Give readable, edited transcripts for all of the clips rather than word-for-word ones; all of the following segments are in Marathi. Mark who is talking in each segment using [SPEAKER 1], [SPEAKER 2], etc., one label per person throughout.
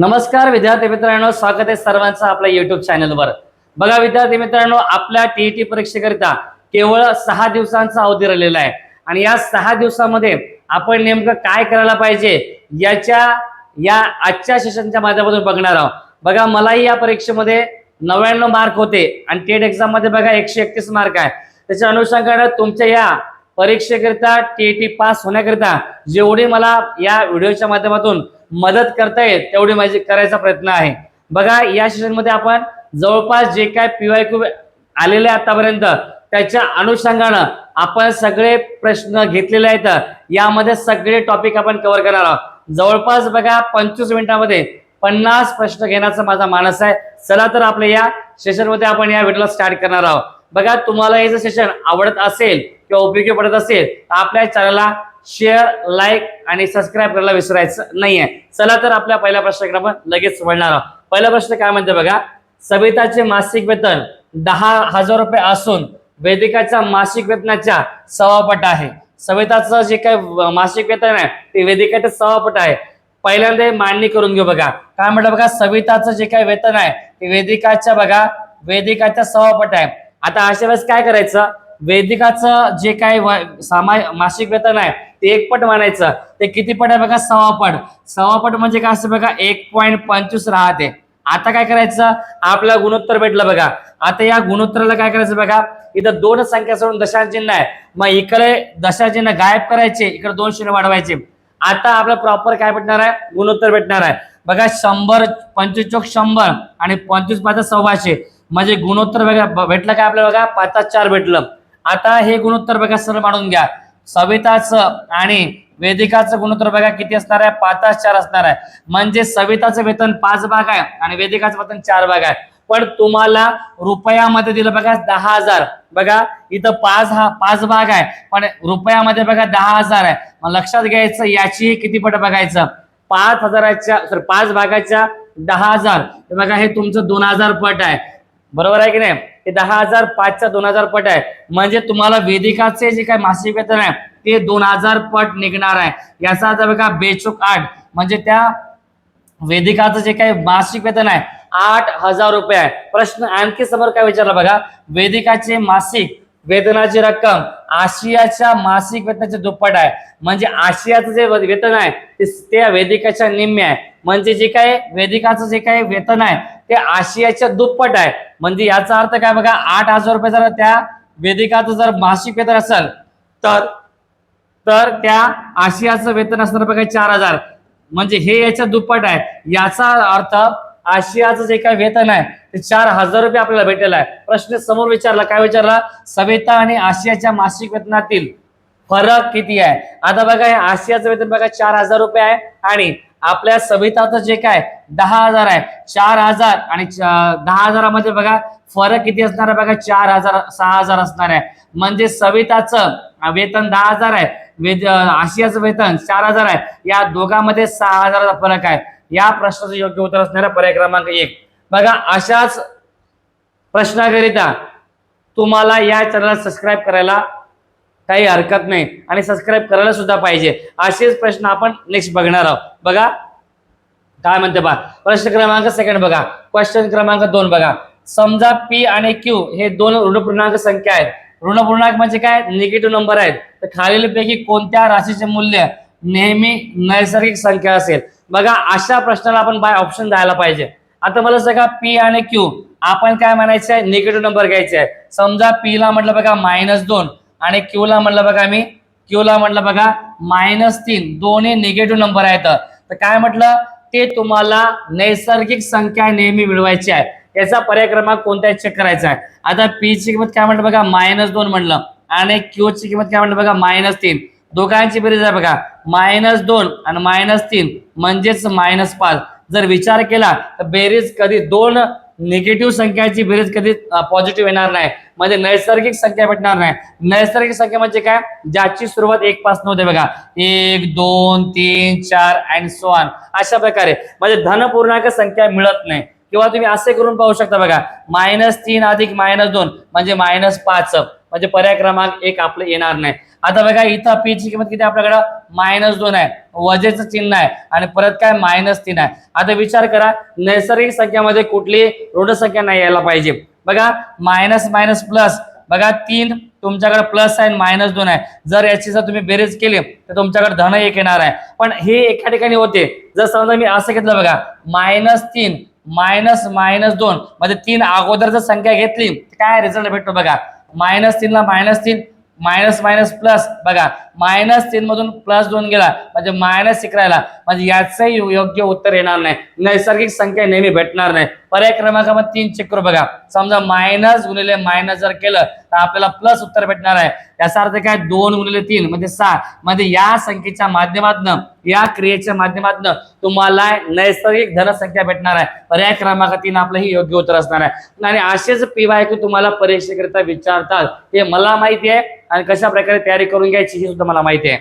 [SPEAKER 1] नमस्कार विद्यार्थी मित्रांनो, स्वागत आहे सर्वांचं आपल्या युट्यूब चॅनलवर। बघा विद्यार्थी मित्रांनो, आपल्या टीईटी परीक्षेकरिता केवळ 6 दिवसांचा अवधी राहिलेला आहे आणि या 6 दिवसामध्ये आपण नेमकं काय करायला पाहिजे या आजच्या सेशनच्या माध्यमातून बघणार आहोत। बघा, मलाही या परीक्षेमध्ये 99 मार्क होते आणि टेट एक्झाम मध्ये बघा 131 मार्क आहे। त्याच्या अनुषंगाने तुमच्या या परीक्षेकरिता टीईटी पास होण्याकरिता जेवढी मला या व्हिडिओच्या माध्यमातून मदत करता येईल तेवढी माझी करायचा प्रयत्न आहे। बघा, या सेशन मध्ये आपण जवळपास जे काय PYQ आलेले आतापर्यंत त्याच्या अनुषंगाने आपण सगळे प्रश्न घेतलेले आहेत। यामध्ये सगळे टॉपिक आपण कव्हर करणार आहोत। जवळपास बघा 25 मिनिटांमध्ये 50 प्रश्न घेण्याचा माझा मानस आहे। चला तर आपल्या या सेशन मध्ये आपण या व्हिडिओला स्टार्ट करणार आहोत। बघा, तुम्हाला हे जर सेशन आवडत असेल किंवा उपयोगी पडत असेल तर आपल्या चॅनलला शेअर, लाईक आणि सबस्क्राइब करायला विसरायचं नाहीये। चला तर आपल्या पहिल्या प्रश्नाकडे आपण लगेच वळणार आहोत। पहिला प्रश्न काय म्हणते बघा, सविताचे मासिक वेतन 10,000 रुपये असून वेदिकाच्या मासिक वेतनाच्या 1/4 पट आहे। सविताचं जे काय मासिक वेतन आहे ते वेदिकाच्या 1/4 पट आहे। पहिल्यांदा मांडणी करून घेऊ। बघा काय म्हटलं, बघा सविताचं जे काय वेतन आहे ते वेदिकाच्या 1/4 पट आहे। आता अशा वेळेस काय करायचं, वेदिकाचं जे काय मासिक वेतन आहे ते 1 पट मानायचं। ते किती पट आहे बघा, 1/4 पट। 1/4 पट म्हणजे काय असं बघा 1.25 राहते। आता काय करायचं, आपला गुणोत्तर भेटलं बघा। आता या गुणोत्तराला काय करायचं बघा, इथं 2 संख्या सोडून दशांश चिन्ह आहे, मग इकडे दशांश चिन्ह गायब करायचे, इकडे 2 शून्य वाढवायचे। आता आपलं प्रॉपर काय भेटणार आहे, गुणोत्तर भेटणार आहे बघा। 100 25 चौक 100 आणि 25 5 125 म्हणजे गुणोत्तर बघा भेटलं काय आपल्याला बघा 5/4 भेटलं। आता हे गुणोत्तर बघा सरळ मांडून घ्या। सविताचं आणि वेदिकाचं गुणोत्तर बघा किती असणार आहे, 5/4 असणार आहे। म्हणजे सविताचं वेतन 5 भाग आहे आणि वेदिकाचं वेतन 4 भाग आहे। पण तुम्हाला रुपयामध्ये दिलं बघा 10,000। बघा इथं 5 भाग आहे पण रुपयामध्ये बघा 10,000 आहे। मग लक्षात घ्यायचं याची किती पट बघायचं, 5 भागाच्या 10,000 बघा हे तुमचं 2,000 पट आहे, बरोबर आहे की नाही। हे 10,000 5च्या 2,000 पट आहे। म्हणजे तुम्हाला वेदिकाचे जे काय मासिक वेतन आहे ते 2,000 पट निघणार आहे। याचा अर्थ बघा 2 8 म्हणजे त्या वेदिकाचं जे काही मासिक वेतन आहे 8,000 रुपये आहे। प्रश्न आणखी समोर काय विचारला बघा, वेदिकाचे मासिक वेतनाची रक्कम आशियाच्या मासिक वेतनाचे दुप्पट आहे। म्हणजे आशियाचं जे वेतन आहे ते वेदिकाच्या निम्मे आहे। म्हणजे जे काय वेदिकाचं जे काही वेतन आहे ते आशियाच्या दुप्पट आहे। म्हणजे याचा अर्थ काय बघा, 8,000 रुपये जर त्या वेदिकाचं जर मासिक वेतन असेल तर त्या आशियाचं वेतन असणार बघा 4,000, म्हणजे हे याच्या दुप्पट आहे। याचा अर्थ आशियाचं जे काही वेतन आहे ते 4,000 रुपये आपल्याला भेटलेलं आहे। प्रश्न समोर विचारला, काय विचारला, सविता आणि आशियाच्या मासिक वेतनातील फरक किती आहे। आता बघा हे आशियाचं वेतन बघा 4,000 रुपये आहे आणि आपल्या सविताचं जे काय 10,000 आहे। 4,000 आणि 10,000 मध्ये बघा फरक किती असणार आहे बघा 6,000 असणार आहे। म्हणजे सविताचं वेतन 10,000 आहे, आशियाचं वेतन 4,000 आहे। या दोघांमध्ये 6,000चा फरक आहे। या प्रश्नाचं योग्य उत्तर असणार आहे पर्याय क्रमांक 1। बघा अशाच प्रश्नाकरिता तुम्हाला या चॅनलला सबस्क्राइब करायला काही हरकत नाही आणि सबस्क्राइब करायला सुद्धा पाहिजे। असेच प्रश्न आपण नेक्स्ट बघणार आहोत। बघा काय म्हणते बघा, प्रश्न क्रमांक 2 बघा, क्वेश्चन क्रमांक 2 बघा। समजा P आणि Q हे 2 ऋणपूर्णांक संख्या आहेत। ऋणपूर्णांक म्हणजे काय, निगेटिव्ह नंबर आहेत। तर खालीलपैकी कोणत्या राशीचे मूल्य नेहमी नैसर्गिक संख्या असेल। बघा अशा प्रश्नाला आपण बाय ऑप्शन द्यायला पाहिजे। आता मला सांगा P आणि Q आपण काय म्हणायचं आहे, निगेटिव्ह नंबर घ्यायचे आहे। समजा P ला म्हटलं बघा -2 आणि Q ला म्हटलं बघा -3, दोन्ही निगेटिव्ह नंबर आहेत। तर काय म्हटलं, ते तुम्हाला नैसर्गिक संख्या नेहमी मिळवायची आहे। याचा पर्याय क्रमांक कोणता चेक करायचा आहे। आता P ची किंमत काय म्हटलं बघा -2 म्हटलं आणि Q ची किंमत काय म्हटलं बघा -3, दोघांची बेरीज आहे बघा -2 आणि -3 म्हणजेच -5। जर विचार केला तर बेरीज कधी 2 निगेटिव्ह संख्याची बेरीज कधी पॉझिटिव्ह येणार नाही, म्हणजे नैसर्गिक संख्या भेटणार नाही। नैसर्गिक संख्या म्हणजे काय, ज्याची सुरुवात 1 पासून होते बघा, 1 2 3 4 अँड सो ऑन अशा प्रकारे, म्हणजे धनपूर्णांक संख्या मिळत नाही। किंवा तुम्ही असे करून पाहू शकता बघा -3 अधिक -2 म्हणजे -5, म्हणजे पर्याय क्रमांक 1 आपलं येणार नाही. आता बघा इथं p ची किंमत किती आपल्याकडं -2 आहे, वजेचं चिन्ह आहे आणि परत काय -3 आहे. आता विचार करा नैसर्गिक संख्यामध्ये कुठली ऋण संख्या नाही यायला पाहिजे. बघा मायनस मायनस प्लस, बघा 3 तुमच्याकडे प्लस आहे -2 आहे. जर याची जर तुम्ही बेरीज केली तर तुमच्याकडे धन 1 येणार आहे. पण हे एका ठिकाणी होते. जर समजा मी असं घेतलं बघा -3 मायनस -2 म्हणजे 3 अगोदर जर संख्या घेतली काय रिझल्ट भेटतो बघा -3 ला -3 मायनस मायनस प्लस, बघा -3 मधून +2 गेला म्हणजे -1 राहिला म्हणजे याचंही योग्य उत्तर येणार नाही. नैसर्गिक संख्या नेहमी भेटणार नाही. पर्याय क्रमांकामध्ये 3 चेक करू बघा. समजा मायनस गुणिले मायनस जर केलं तर आपल्याला प्लस उत्तर भेटणार आहे. याचा अर्थ काय 2 गुणिले 3 म्हणजे 6 म्हणजे या संख्येच्या माध्यमातून या क्रियेच्या माध्यमातून तुम्हाला नैसर्गिक धनसंख्या भेटणार आहे. पर्याय क्रमांक 3 आपलं ही योग्य उत्तर असणार आहे. आणि असेच PYQ तुम्हाला परीक्षेकरिता विचारतात हे मला माहिती आहे आणि कशा प्रकारे तयारी करून घ्यायची ही सुद्धा मला माहिती आहे.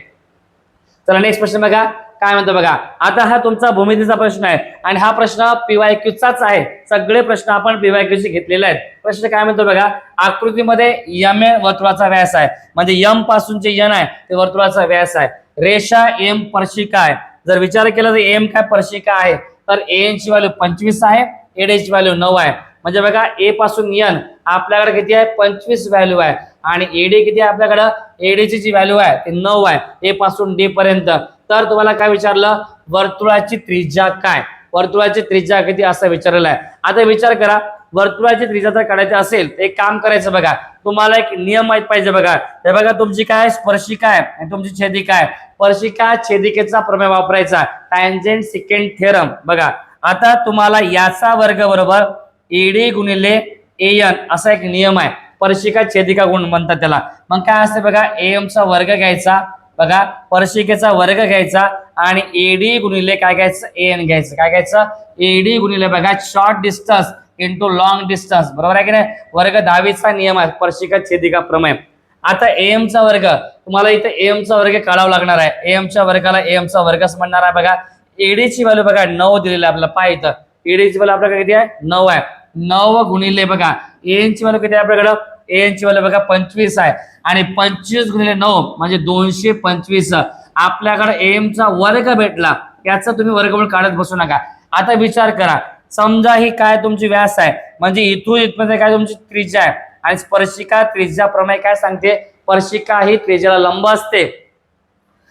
[SPEAKER 1] चला नेक्स्ट प्रश्न बघा काय म्हणतो बघा. आता हा तुमचा भूमितीचा प्रश्न आहे आणि हा प्रश्न PYQचाच आहे. सगळे प्रश्न आपण PYQचे घेतलेले आहेत. प्रश्न काय म्हणतो बघा आकृतीमध्ये m वर्तुळाचा व्यास आहे म्हणजे m पासून जे n आहे ते वर्तुळाचा व्यास आहे. रेषा m स्पर्शिका आहे. जर विचार केला तर m काय स्पर्शिका आहे तर an ची व्हॅल्यू 25 आहे, ad ची व्हॅल्यू 9 आहे. म्हणजे बघा a पासून n आपल्याकडे किती आहे 25 व्हॅल्यू आहे आणि ad किती आहे आपल्याकडे ad ची जी व्हॅल्यू आहे ते 9 आहे a पासून d पर्यंत. तर तुम्हाला काय विचारलं वर्तुळाची त्रिज्या काय, वर्तुळाची त्रिज्या किती असं विचारलेलं आहे. आता विचार करा वर्तुळाची त्रिज्या जर काढायची असेल तर एक काम करायचं बघा तुम्हाला एक नियम माहित पाहिजे बघा. हे बघा तुमची काय स्पर्शिका आहे आणि तुमची छेदिका आहे. स्पर्शिका छेदिकेचा प्रमेय वापरायचा टॅन्जेंट सिकेंड थेरम. बघा आता तुम्हाला याचा वर्ग बरोबर ad गुणिले an असा एक नियम आहे. स्पर्शिका छेदिका गुण म्हणतात त्याला. मग काय असते बघा am चा वर्ग घ्यायचा, बघा स्पर्शिकेचा वर्ग घ्यायचा आणि ad गुणिले काय घ्यायचं an घ्यायचं. काय घ्यायचं ad गुणिले बघा short distance into long distance. बरोबर आहे की नाही. वर्ग 10वीचा नियम आहे स्पर्शिका छेदिका प्रमेय. आता am चा वर्ग तुम्हाला इथे am चा वर्ग काढावा लागणार आहे. am च्या वर्गाला am चा वर्गच म्हणणार आहे. बघा ad ची व्हॅल्यू बघा 9 दिलेली आहे आपल्याला. पाय इथं ad ची व्हॅल्यू आपल्याकडे किती आहे 9 आहे. 9 गुणिले बघा an ची व्हॅल्यू किती आहे आपल्याकडे an ची व्हॅल्यू बघा 25 आहे आणि 25 गुणिले 9 म्हणजे 225. आपल्याकडे am चा वर्ग भेटला. याचा तुम्ही वर्गमूळ काढत बसू नका. आता विचार करा समजा ही काय तुमची व्यास आहे म्हणजे इथून इथपर्यंत काय तुमची त्रिज्या आहे आणि स्पर्शिका त्रिज्या प्रमेय काय सांगते स्पर्शिका ही त्रिज्याला लंब असते.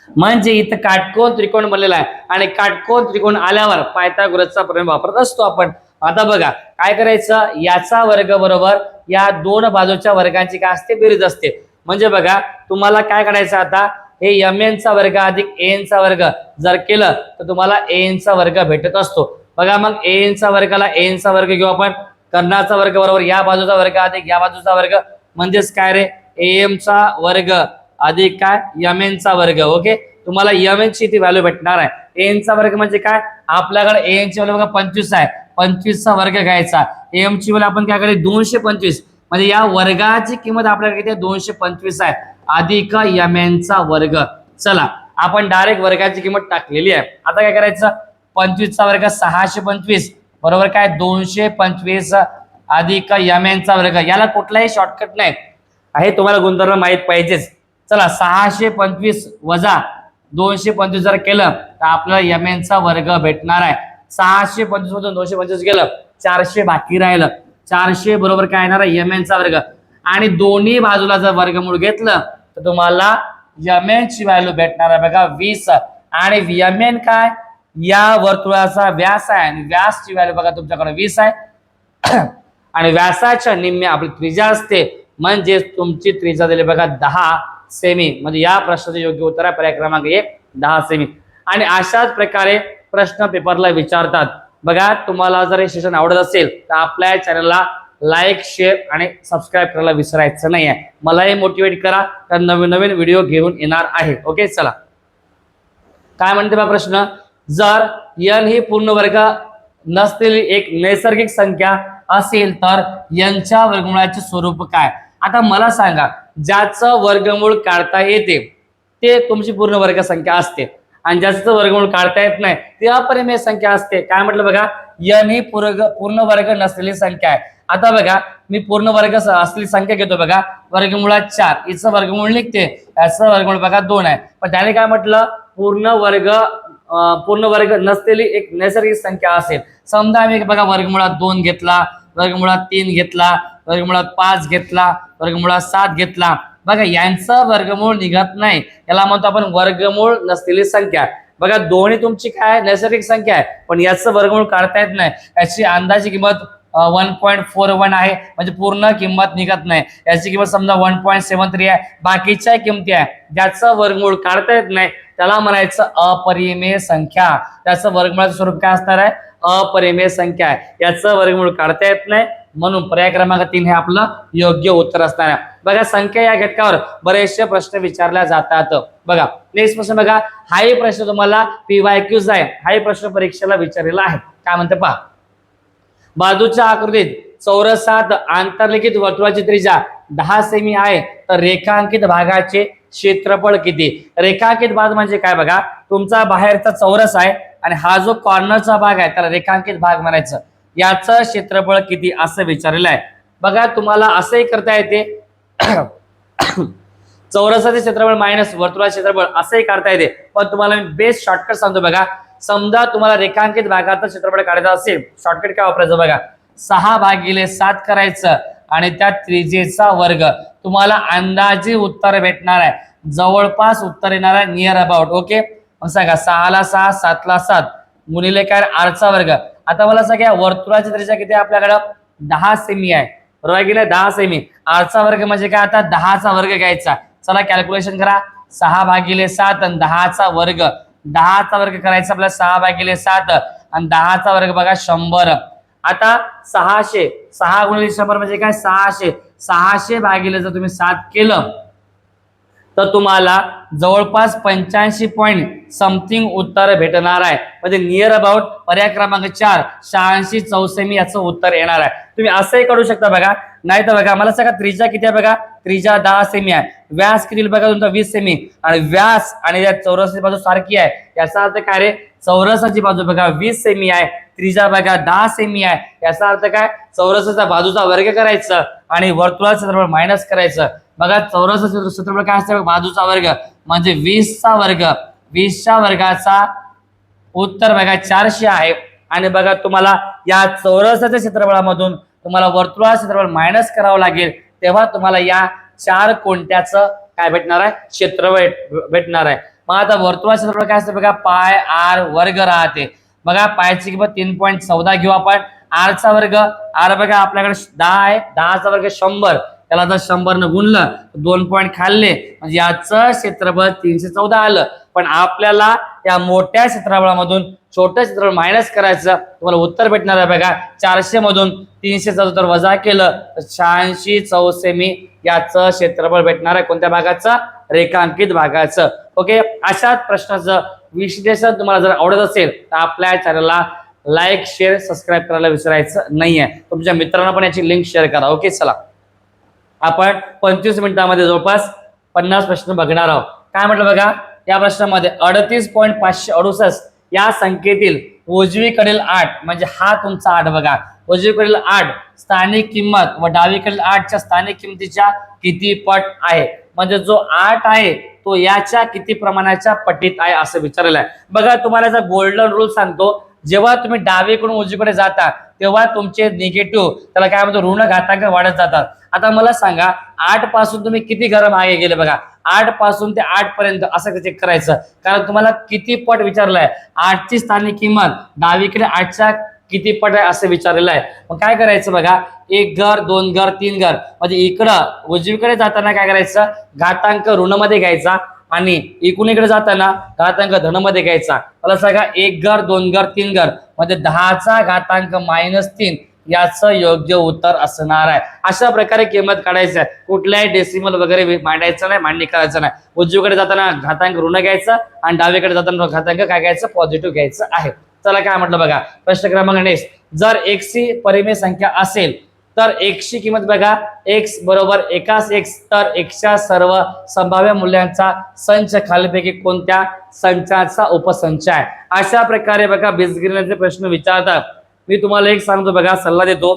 [SPEAKER 1] म्हणजे इथं काटकोन त्रिकोण बनलेला आहे आणि काटकोन त्रिकोण आल्यावर पायथागोरसचा प्रमेय वापरत असतो आपण. आता बघा काय करायचं याचा वर्ग बरोबर या दोन बाजूच्या वर्गांची काय असते बेरीज असते. म्हणजे बघा तुम्हाला काय करायचं आता हे mn चा वर्ग अधिक an चा वर्ग जर केलं तर तुम्हाला an चा वर्ग भेटत असतो. बघा मग an चा वर्गाला an चा वर्ग घेऊ आपण. कर्णाचा वर्ग बरोबर या बाजूचा वर्ग अधिक या बाजूचा वर्ग म्हणजेच काय रे am चा वर्ग अधिक काय mn चा वर्ग. ओके तुम्हाला mn ची ती व्हॅल्यू भेटणार आहे. an चा वर्ग म्हणजे काय आपल्याकडे an ची व्हॅल्यू बघा 25 आहे. 25 चा वर्ग घ्यायचा. am ची व्हॅल्यू आपण काय करायची 225 म्हणजे या वर्गाची किंमत आपल्याकडे किती 225 आहे अधिक mn चा वर्ग. चला आपण डायरेक्ट वर्गाची किंमत टाकलेली आहे. आता काय करायचं 25 चा वर्ग 625 बरोबर काय 225 अधिक mn चा वर्ग. याला कुठलाही शॉर्टकट नाही आहे तुम्हाला गुणधर्म माहित पाहिजेच. चला 625 वजा 225 जर केलं तर आपल्याला mn चा वर्ग भेटणार आहे. 625 मधून 225 गेलं 400 बाकी राहिलं. 400 बरोबर काय येणार आहे mn चा वर्ग आणि दोन्ही बाजूला जर वर्गमूळ घेतलं तर तुम्हाला mn ची व्हॅल्यू भेटणार आहे बघा 20 आणि mn काय या वर्तुळाचा व्यास आहे आणि व्यासची व्हॅल्यू बघा तुमच्याकडे 20 आहे आणि व्यासाच्या निम्मे आपली त्रिज्या असते म्हणजे तुमची त्रिज्या दिली बघा 10 सेमी. म्हणजे या प्रश्नाचे योग्य उत्तर आहे पर्याय क्रमांक 1 10 सेमी. आणि अशाच प्रकारे प्रश्न पेपरला विचारतात. बघा तुम्हाला जर हे सेशन आवडत असेल तर आपल्या चॅनलला लाईक शेअर आणि सबस्क्राईब करायला विसरायचं नाही आहे. मलाही मोटिवेट करा तर नवीन नवीन व्हिडिओ घेऊन येणार आहे. ओके चला काय म्हणते बा प्रश्न जर n ही पूर्ण वर्ग नसलेली एक नैसर्गिक संख्या असेल तर n च्या वर्गमूळाचे स्वरूप काय. आता मला सांगा ज्याचं वर्गमूळ काढता येते ते तुमची पूर्ण वर्ग संख्या असते आणि ज्याचं वर्गमूळ काढता येत नाही ती अपरिमेय संख्या असते. काय म्हटलं बघा n ही पूर्ण वर्ग नसलेली संख्या आहे. आता बघा मी पूर्ण वर्ग असलेली संख्या घेतो बघा, वर्गमुळात 4, हिचं वर्गमूळ निघते, याचं वर्गमूळ बघा 2 आहे. पण त्याने काय म्हटलं, पूर्ण वर्ग नसलेली एक नैसर्गिक संख्या असेल. समजा आम्ही बघा वर्गमुळात 2 घेतला, वर्गमुळात 3 घेतला, वर्गमुळात 5 घेतला, वर्गमुळात 7 घेतला, बघा यांचं वर्गमूळ निघत नाही, याला म्हणतो आपण वर्गमूळ नसलेली संख्या. बघा दोन्ही तुमची काय नैसर्गिक संख्या आहे, पण याचं वर्गमूळ काढता येत नाही, याची अंदाजी किंमत 1.41 आहे, म्हणजे पूर्ण किंमत निघत नाही. याची किंमत समजा 1.73 आहे, बाकीच्या किमती आहे ज्याचं वर्गमूळ काढता येत नाही त्याला म्हणायचं अपरिमेय संख्या. त्याचं वर्गमूळाचं स्वरूप काय असणार आहे, अपरिमेय संख्या आहे, याचं वर्गमूळ काढता येत नाही, म्हणून पर्याय क्रमांक 3 हे आपलं योग्य उत्तर असणार आहे. बघा संख्या या घटकावर बरेचसे प्रश्न विचारले जातात. बघा नेक्स्ट प्रश्न बघा, हाही प्रश्न तुम्हाला PYQs आहे, हाही प्रश्न परीक्षेला विचारलेला आहे. काय म्हणते पहा, बाजूच्या आकृतीत चौरसात आंतरलिखित वर्तुळाची त्रिज्या 10 सेमी आहे, तर रेखांकित भागाचे क्षेत्रफळ किती. रेखांकित भाग म्हणजे काय बघा, तुमचा बाहेरचा चौरस आहे आणि हा जो कॉर्नरचा भाग आहे त्याला रेखांकित भाग म्हणायचं, याचं क्षेत्रफळ किती असं विचारलेलं आहे. बघा तुम्हाला असंही करता येते चौरसाचे क्षेत्रफळ मायनस वर्तुळाचे क्षेत्रफळ असंही काढता येते, पण तुम्हाला मी बेस्ट शॉर्टकट सांगतो बघा. समजा तुम्हाला रेखांकित भागाचं क्षेत्रफळ काढायचं असेल, शॉर्टकट काय वापरायचं बघा, 6/7 करायचं आणि त्या त्रिज्येचा वर्ग, तुम्हाला अंदाजे उत्तर भेटणार आहे, जवळपास उत्तर येणार आहे, नियर अबाउट. ओके, मग सांगा 6 ला 6, 7 ला 7 गुणिले काय r वर्ग. आता मला सांगा वर्तुळाची त्रिज्या किती आहे आपल्याकडं, 10 सेमी आहे, बरोबर की नाही, 10 सेमी. r वर्ग म्हणजे काय, आता 10चा वर्ग घ्यायचा. चला कॅल्क्युलेशन करा, 6/7 आणि 10चा वर्ग, 10चा वर्ग करायचा आपल्याला 6/7 आणि 10चा वर्ग बघा 100. आता 600, 6 गुणिले 100 म्हणजे काय 600, 600 भागिले जर तुम्ही 7 केलं तर तुम्हाला जवळपास 85 पॉइंट समथिंग उत्तर भेटणार आहे, म्हणजे नियर अबाउट पर्याय क्रमांक 4 86 चौसेमी याचं उत्तर येणार आहे. तुम्ही असंही करू शकता बघा, नाही तर बघा मला सांगा त्रिज्या किती आहे बघा, त्रिज्या 10 सेमी आहे, व्यास किती बघा तुमचा 20 सेमी, आणि व्यास आणि या चौरसाची बाजू सारखी आहे, याचा अर्थ काय रे, चौरसाची बाजू बघा 20 सेमी आहे, त्रिज्या बघा 10 सेमी आहे, याचा अर्थ काय, चौरसाचा बाजूचा वर्ग करायचं आणि वर्तुळाचं क्षेत्रफळ मायनस करायचं. बघा चौरसाचं क्षेत्रफळ काय असतं, बाजूचा वर्ग म्हणजे 20चा वर्ग, 20च्या वर्गाचा उत्तर बघा 400 आहे. आणि बघा तुम्हाला या चौरसाच्या क्षेत्रफळामधून तुम्हाला वर्तुळाचं क्षेत्रफळ मायनस करावं लागेल, तेव्हा तुम्हाला या 4 कोणत्याचं काय भेटणार आहे, क्षेत्रफळ भेटणार आहे. मग आता वर्तुळाचं क्षेत्रफळ काय असतं बघा, पाय r वर्ग राहते. बघा पायची किंमत 3.14 घेऊ आपण, r वर्ग, r बघा आपल्याकडे 10 आहे, 10चा वर्ग 100, त्याला जर 100 न गुणलं 2 पॉईंट खाल्ले म्हणजे याचं क्षेत्रफळ 314 आलं. पण आपल्याला या मोठ्या क्षेत्रफळामधून छोटं क्षेत्रफळ मायनस करायचं, तुम्हाला उत्तर भेटणार आहे बघा 400 मधून 374 वजा केलं तर 86 चौसेमी याचं क्षेत्रफळ भेटणार आहे. कोणत्या भागाचं, रेखांकित भागाचं. ओके, अशाच प्रश्नाचं विश्लेषण तुम्हाला जर आवडत असेल तर आपल्या चॅनलला लाईक, शेअर, सबस्क्राईब करायला विसरायचं नाहीये. तुमच्या मित्रांना पण याची लिंक शेअर करा. ओके, चला आपण 25 मिनिटांमध्ये जवळपास 50 प्रश्न बघणार आहोत. काय म्हटलं बघा, या प्रश्नामध्ये 38.568 या संख्येतील उजवीकडील 8 म्हणजे हा तुमचा 8 बघा, उजवीकडील 8 स्थानिक किंमत व डावीकडील 8च्या स्थानिक किमतीच्या किती पट आहे, म्हणजे जो 8 आहे तो याच्या किती प्रमाणाच्या पटीत आहे असं विचारलेलं आहे. बघा तुम्हाला याचा गोल्डन रूल सांगतो, जेव्हा तुम्ही डावीकडून उजवीकडे जाता तेव्हा तुमचे निगेटिव्ह, त्याला काय म्हणतो, ऋण घातांक वाढत जातात. आता मला सांगा 8 पासून तुम्ही किती घरं मागे गेले बघा, 8 पासून ते 8 पर्यंत असं चेक करायचं, कारण तुम्हाला किती पट विचारलाय, 8ची स्थानिक किंमत डावीकडे 8च्या किती पट आहे असं विचारलेलं आहे. मग काय करायचं बघा, 1 घर 2 घर 3 घर, म्हणजे इकडं उजवीकडे जाताना काय करायचं, घातांक ऋण मध्ये घ्यायचा आणि इकडून इकडे जाताना घातांक धन मध्ये घ्यायचा. मला सांगा 1 घर 2 घर 3 घर म्हणजे 10चा घातांक -3 याचं योग्य उत्तर असणार आहे. अशा प्रकारे किंमत काढायची आहे, कुठल्याही डेसिमल वगैरे मांडायचं नाही, मांडणी करायचं नाही. उजवीकडे जाताना घातांक ऋण घ्यायचं आणि डावीकडे जाताना घातांक काय घ्यायचं, पॉझिटिव्ह घ्यायचं आहे. चला काय म्हटलं बघा, प्रश्न क्रमांक नेक्स्ट, जर x ही परिमेय संख्या असेल तर x ची किंमत बघा, x बरोबर एकाच x, तर x च्या सर्व संभाव्य मूल्यांचा संच खालीपैकी कोणत्या संचाचा उपसंच आहे. अशा प्रकारे बघा बीजगणिताचे प्रश्न विचारतात. मी तुम्हाला एक सांगतो बघा, सल्ला देतो,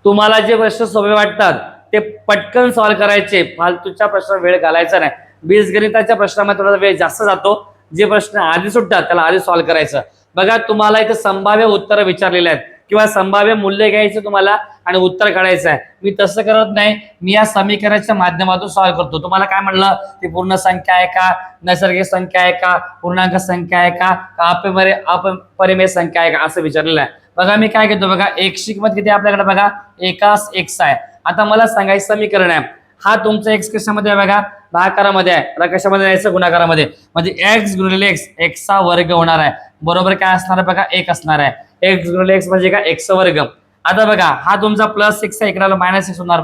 [SPEAKER 1] तुम्हाला जे प्रश्न सोपे वाटतात ते पटकन सॉल्व्ह करायचे, फालतूच्या प्रश्न वेळ घालायचा नाही. बीजगणिताच्या प्रश्नामध्ये थोडा वेळ जास्त जातो, जे प्रश्न आधी सुटतात त्याला आधी सॉल्व्ह करायचं. बघा तुम्हाला इथे संभाव्य उत्तर विचारलेले आहेत किंवा संभाव्य मूल्य घ्यायचे तुम्हाला आणि उत्तर काढायचं आहे. मी तसं करत नाही, मी या समीकरणाच्या माध्यमातून सॉल्व्ह करतो. तुम्हाला काय म्हणलं, ती पूर्ण संख्या आहे का, नैसर्गिक संख्या आहे का, पूर्णांक संख्या आहे का, अपरिमेय संख्या आहे का, असं विचारलेलं आहे. बघा मी काय घेतो, बघा एक्सची किंमत किती आपल्याकडे, बघा एकास एक्स आहे. आता मला सांगायचं समीकरण आहे, हा तुमचा एक्स कशामध्ये आहे, बघा भागाकारामध्ये आहे, आता कशामध्ये यायचं, गुणाकारामध्ये. म्हणजे एक्स गुणिले एक्स, एक्सचा वर्ग होणार आहे. बरोबर काय असणार आहे, बघा एक असणार आहे. एक्स गुणिले एक्स म्हणजे काय, एक्स वर्ग. आता बघा हा तुमचा प्लस सिक्स आहे, इकडे मायनस सिक्स होणार.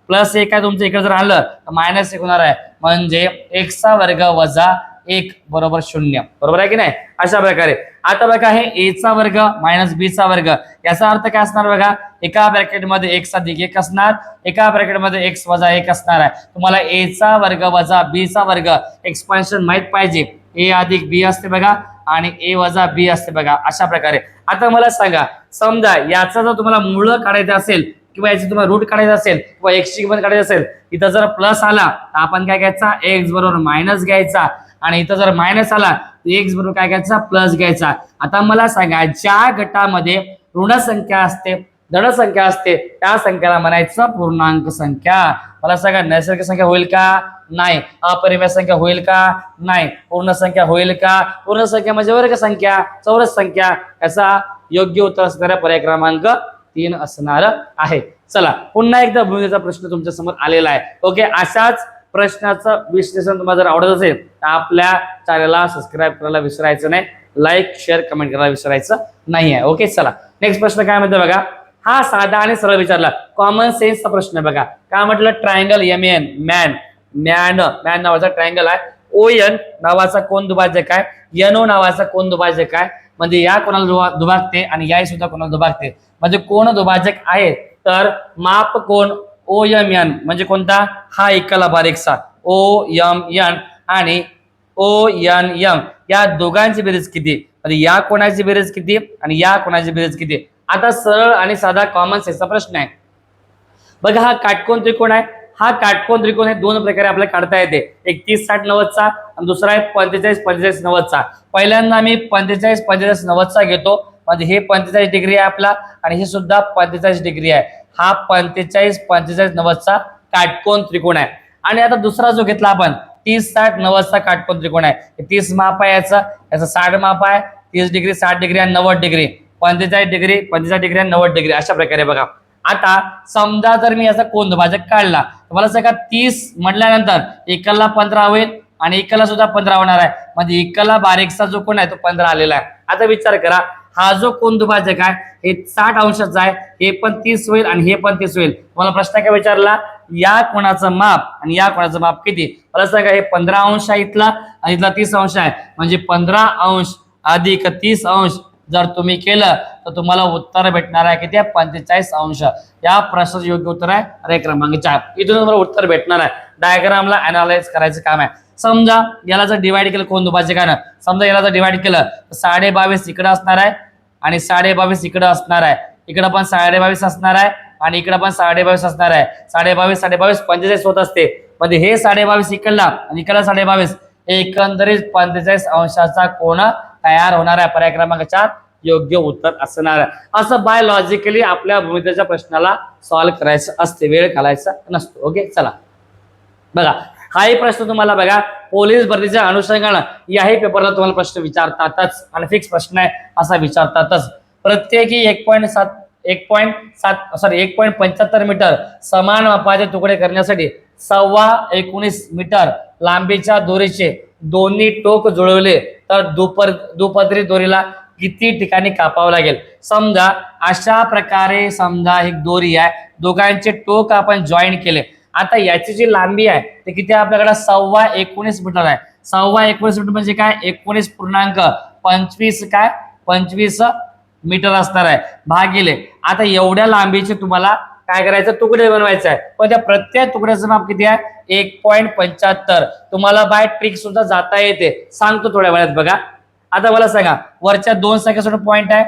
[SPEAKER 1] प्लस एक आहे तुमचं, इकडे जर आणलं तर मायनस एक होणार आहे. म्हणजे एक्सचा वर्ग वजा एक बरोबर शून्य. बरोबर आहे की नाही, अशा प्रकारे. आता बघा हे ए चा वर्ग मायनस बी चा वर्ग, याचा अर्थ काय असणार, बघा एका ब्रॅकेटमध्ये एक्स अधिक एक असणार, एका ब्रॅकेटमध्ये एक्स वजा एक असणार आहे. तुम्हाला ए चा वर्ग वजा बी चा वर्ग एक्सपान्शन माहित पाहिजे. ए अधिक बी असते बघा आणि ए वजा बी असते बघा, अशा प्रकारे. आता मला सांगा, समजा याचा जर तुम्हाला मूळ काढायचं असेल किंवा याची तुम्हाला रूट काढायचं असेल किंवा एक्स ची किंमत काढायची असेल, इथं जर प्लस आला तर आपण काय घ्यायचा, एक्स बरोबर मायनस घ्यायचा. आणि इथं जर मायनस आला तर एक्स बरोबर काय घ्यायचा, प्लस घ्यायचा. आता मला सांगा, ज्या गटामध्ये ऋण संख्या असते, धन संख्या असते, त्या संख्याला म्हणायचं पूर्णांक संख्या. मला सांगा, नैसर्गिक संख्या होईल का, नाही. अपरिमेय संख्या होईल का, नाही. पूर्ण संख्या होईल का, पूर्ण संख्या म्हणजे वर्ग संख्या, चौरस संख्या. याचा योग्य उत्तर असणारा पर्याय क्रमांक 3 असणार आहे. चला पुन्हा एकदा भूमितीचा प्रश्न तुमच्या समोर आलेला आहे. ओके, अशाच प्रश्नाचं विश्लेषण तुम्हाला जर आवडत असेल तर आपल्या चॅनलला सबस्क्राईब करायला विसरायचं नाही, लाईक शेअर कमेंट करायला विसरायचं नाही आहे. ओके, चला नेक्स्ट प्रश्न काय म्हणतो बघा. हा साधा आणि सरळ विचारला, कॉमन सेन्सचा प्रश्न आहे बघा. काय म्हटलं, ट्रायंगल एमएन, मॅन नावाचा ट्रायंगल आहे. ओएन नावाचा कोण दुभाजक आहे, एनओ नावाचा कोण दुभाजक आहे. म्हणजे या कोणाला दुभागते आणि या सुद्धा कोणाला दुभागते. म्हणजे कोण दुभाजक आहे, तर माप कोण ओ एम एन म्हणजे कोणता, हा एकाला बारीकसा ओ एम एन आणि ओ एन एम, या दोघांची बेरीज किती, म्हणजे या कोणाची बेरीज किती आणि या कोणाची बेरीज किती. आता सरळ आणि साधा कॉमन सेन्सचा प्रश्न आहे बघा. हा काटकोन त्रिकोण आहे. हा काटकोन त्रिकोण हे दोन प्रकारे आपल्याला काढता येते, एक 30-60-90चा आणि दुसरा आहे 45-45-90चा. पहिल्यांदा मी 45-45-90चा घेतो, म्हणजे हे 45 डिग्री आहे आपला आणि हे सुद्धा 45 डिग्री आहे. हा 45-45-90चा काटकोन त्रिकोण आहे. आणि आता दुसरा जो घेतला आपण 30-60-90चा काटकोन त्रिकोण आहे. 30 माप आहे याचा 60 माप आहे, 30 डिग्री 60 डिग्री आणि 90 डिग्री, 45 डिग्री 45 डिग्री आणि 90 डिग्री, अशा प्रकारे बघा. आता समजा जर मी याचा कोन दुभाजक काढला तर मला सांगा, 30 म्हटल्यानंतर एकाला 15 होईल आणि एकाला सुद्धा 15 होणार आहे. म्हणजे एकाला बारीकचा जो कोण आहे तो 15 आलेला आहे. आता विचार करा, हा जो कोन दुभाजक आहे हे 60 अंशाचा आहे, हे पण 30 होईल आणि हे पण 30 होईल. मला प्रश्न काय विचारला, या कोणाचं माप आणि या कोणाचं माप किती. मला सांगा, हे 15 अंश आहे इथला आणि इथला 30 अंश आहे, म्हणजे 15 अंश अधिक 30 अंश जर तुम्ही केलं तर तुम्हाला उत्तर भेटणार आहे किती, 45 अंश. या प्रश्नाचं योग्य उत्तर आहे पर्याय क्रमांक 4. इथून तुम्हाला उत्तर भेटणार आहे. डायग्रामला अनालाइज करायचं काम आहे. समजा याला जर डिवाइड केलं कोण दुभाजकानं, समजा याला जर डिवाइड केलं तर 22.5 इकडे असणार आहे आणि 22.5 इकडे असणार आहे, इकडे पण 22.5 असणार आहे आणि इकडे पण 22.5 असणार आहे. 22.5 45 होत असते, म्हणजे हे 22.5 इकडला आणि इकडला 22.5, एकंदरीत 45 अंशाचा कोन तयार होणार आहे. पर्याय क्रमांक 4 योग्य उत्तर असणार आहे. असं बायोलॉजिकली आपल्या भूमितीच्या प्रश्नाला सॉल्व्ह करायचं असते, वेळ घालायचा नसतो. ओके, चला बघा, हाही प्रश्न तुम्हाला बघा पोलीस भरतीच्या अनुषंगाने याही पेपरला तुम्हाला प्रश्न विचारतातच आणि फिक्स प्रश्न आहे असा विचारतातच. प्रत्येकी 1.75 मीटर समान मापाचे तुकडे करण्यासाठी 19.25 मीटर लांबीच्या दोरीचे दोन्ही टोक जुळवले तर दुपदरी दोरीला किती ठिकाणी कापावं लागेल. समजा अशा प्रकारे, समजा एक दोरी आहे, दोघांचे टोक आपण जॉईन केले. आता याची जी लांबी आहे ते किती आपल्याकडे 19.25 मीटर आहे. 19.25 मीटर म्हणजे काय, 19.25 मीटर असणार आहे भागिले. आता एवढ्या लांबीचे तुम्हाला काय करायचं, तुकडे बनवायचे आहे. पण त्या प्रत्येक तुकड्याचं माप किती आहे, 1.75. तुम्हाला बाय ट्रिक सुद्धा जाता येते, सांगतो थोड्या वेळात बघा. आता मला सांगा, वरच्या दोन संख्या सोडून पॉईंट आहे,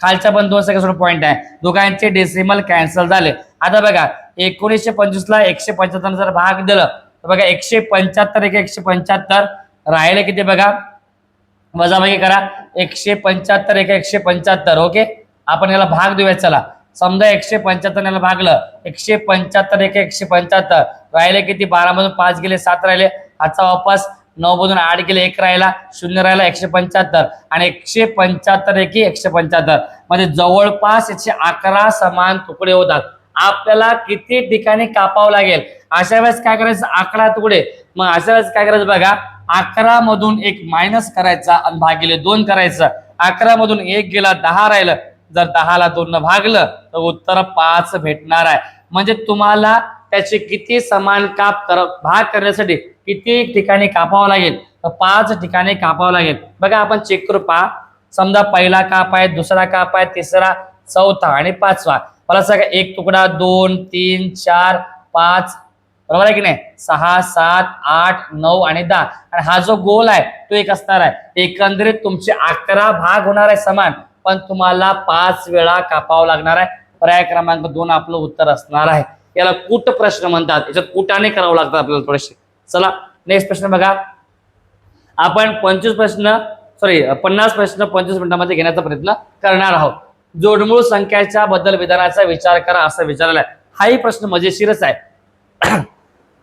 [SPEAKER 1] खालच्या पण दोन संख्या सोडून पॉईंट आहे, दोघांचे डेसिमल कॅन्सल झाले. आता बघा 1925 ला 175 जर भाग दिलं तर बघा 175 एक 175 राहिले किती बघा, वजाबाकी करा. 175 एक 175. ओके, आपण याला भाग देऊया. चला समजा 175 याला भागलं, 175 एक 175 राहिले किती, 12 मधून 5 गेले 7 राहिले, हातचा वापस 9 मधून 8 गेले 1 राहिला 0 राहिला 175 आणि 175 एक 175 म्हणजे जवळपास 111 समान तुकडे होतात. आपल्याला किती ठिकाणी कापावं लागेल, अशा वेळेस काय करायचं, 11 तुकडे. मग अशा वेळेस काय करायचं बघा, 11 मधून 1 मायनस करायचा आणि भागिले 2 करायचं. 11 मधून 1 गेला 10 राहिलं, जर 10 ला 2 न भागलं तर उत्तर 5 भेटणार आहे. म्हणजे तुम्हाला त्याचे किती समान भाग करण्यासाठी किती ठिकाणी कापावं लागेल, तर 5 ठिकाणी कापावं लागेल. बघा आपण चेक करू. पहा, समजा पहिला काप आहे, दुसरा काप आहे, तिसरा, चौथा आणि पाचवा. मला सांगा एक तुकडा 2 3 4 5, बरोबर आहे की नाही, 6 7 8 9 आणि 10 आणि हा जो गोल आहे तो एक असणार आहे. एकंदरीत तुमचे 11 भाग होणार आहे समान, पण तुम्हाला 5 वेळा कापावं लागणार आहे. पर्याय क्रमांक 2 आपलं उत्तर असणार आहे. याला कूट प्रश्न म्हणतात, याच्यात कुटाने करावं लागतं आपल्याला थोडेसे. चला नेक्स्ट प्रश्न बघा. आपण 50 प्रश्न 25 मिनिटांमध्ये घेण्याचा प्रयत्न करणार आहोत. जोडमूळ संख्याच्या बद्दल विधानाचा विचार करा असं विचारलेला आहे. हाही प्रश्न मजेशीरच आहे.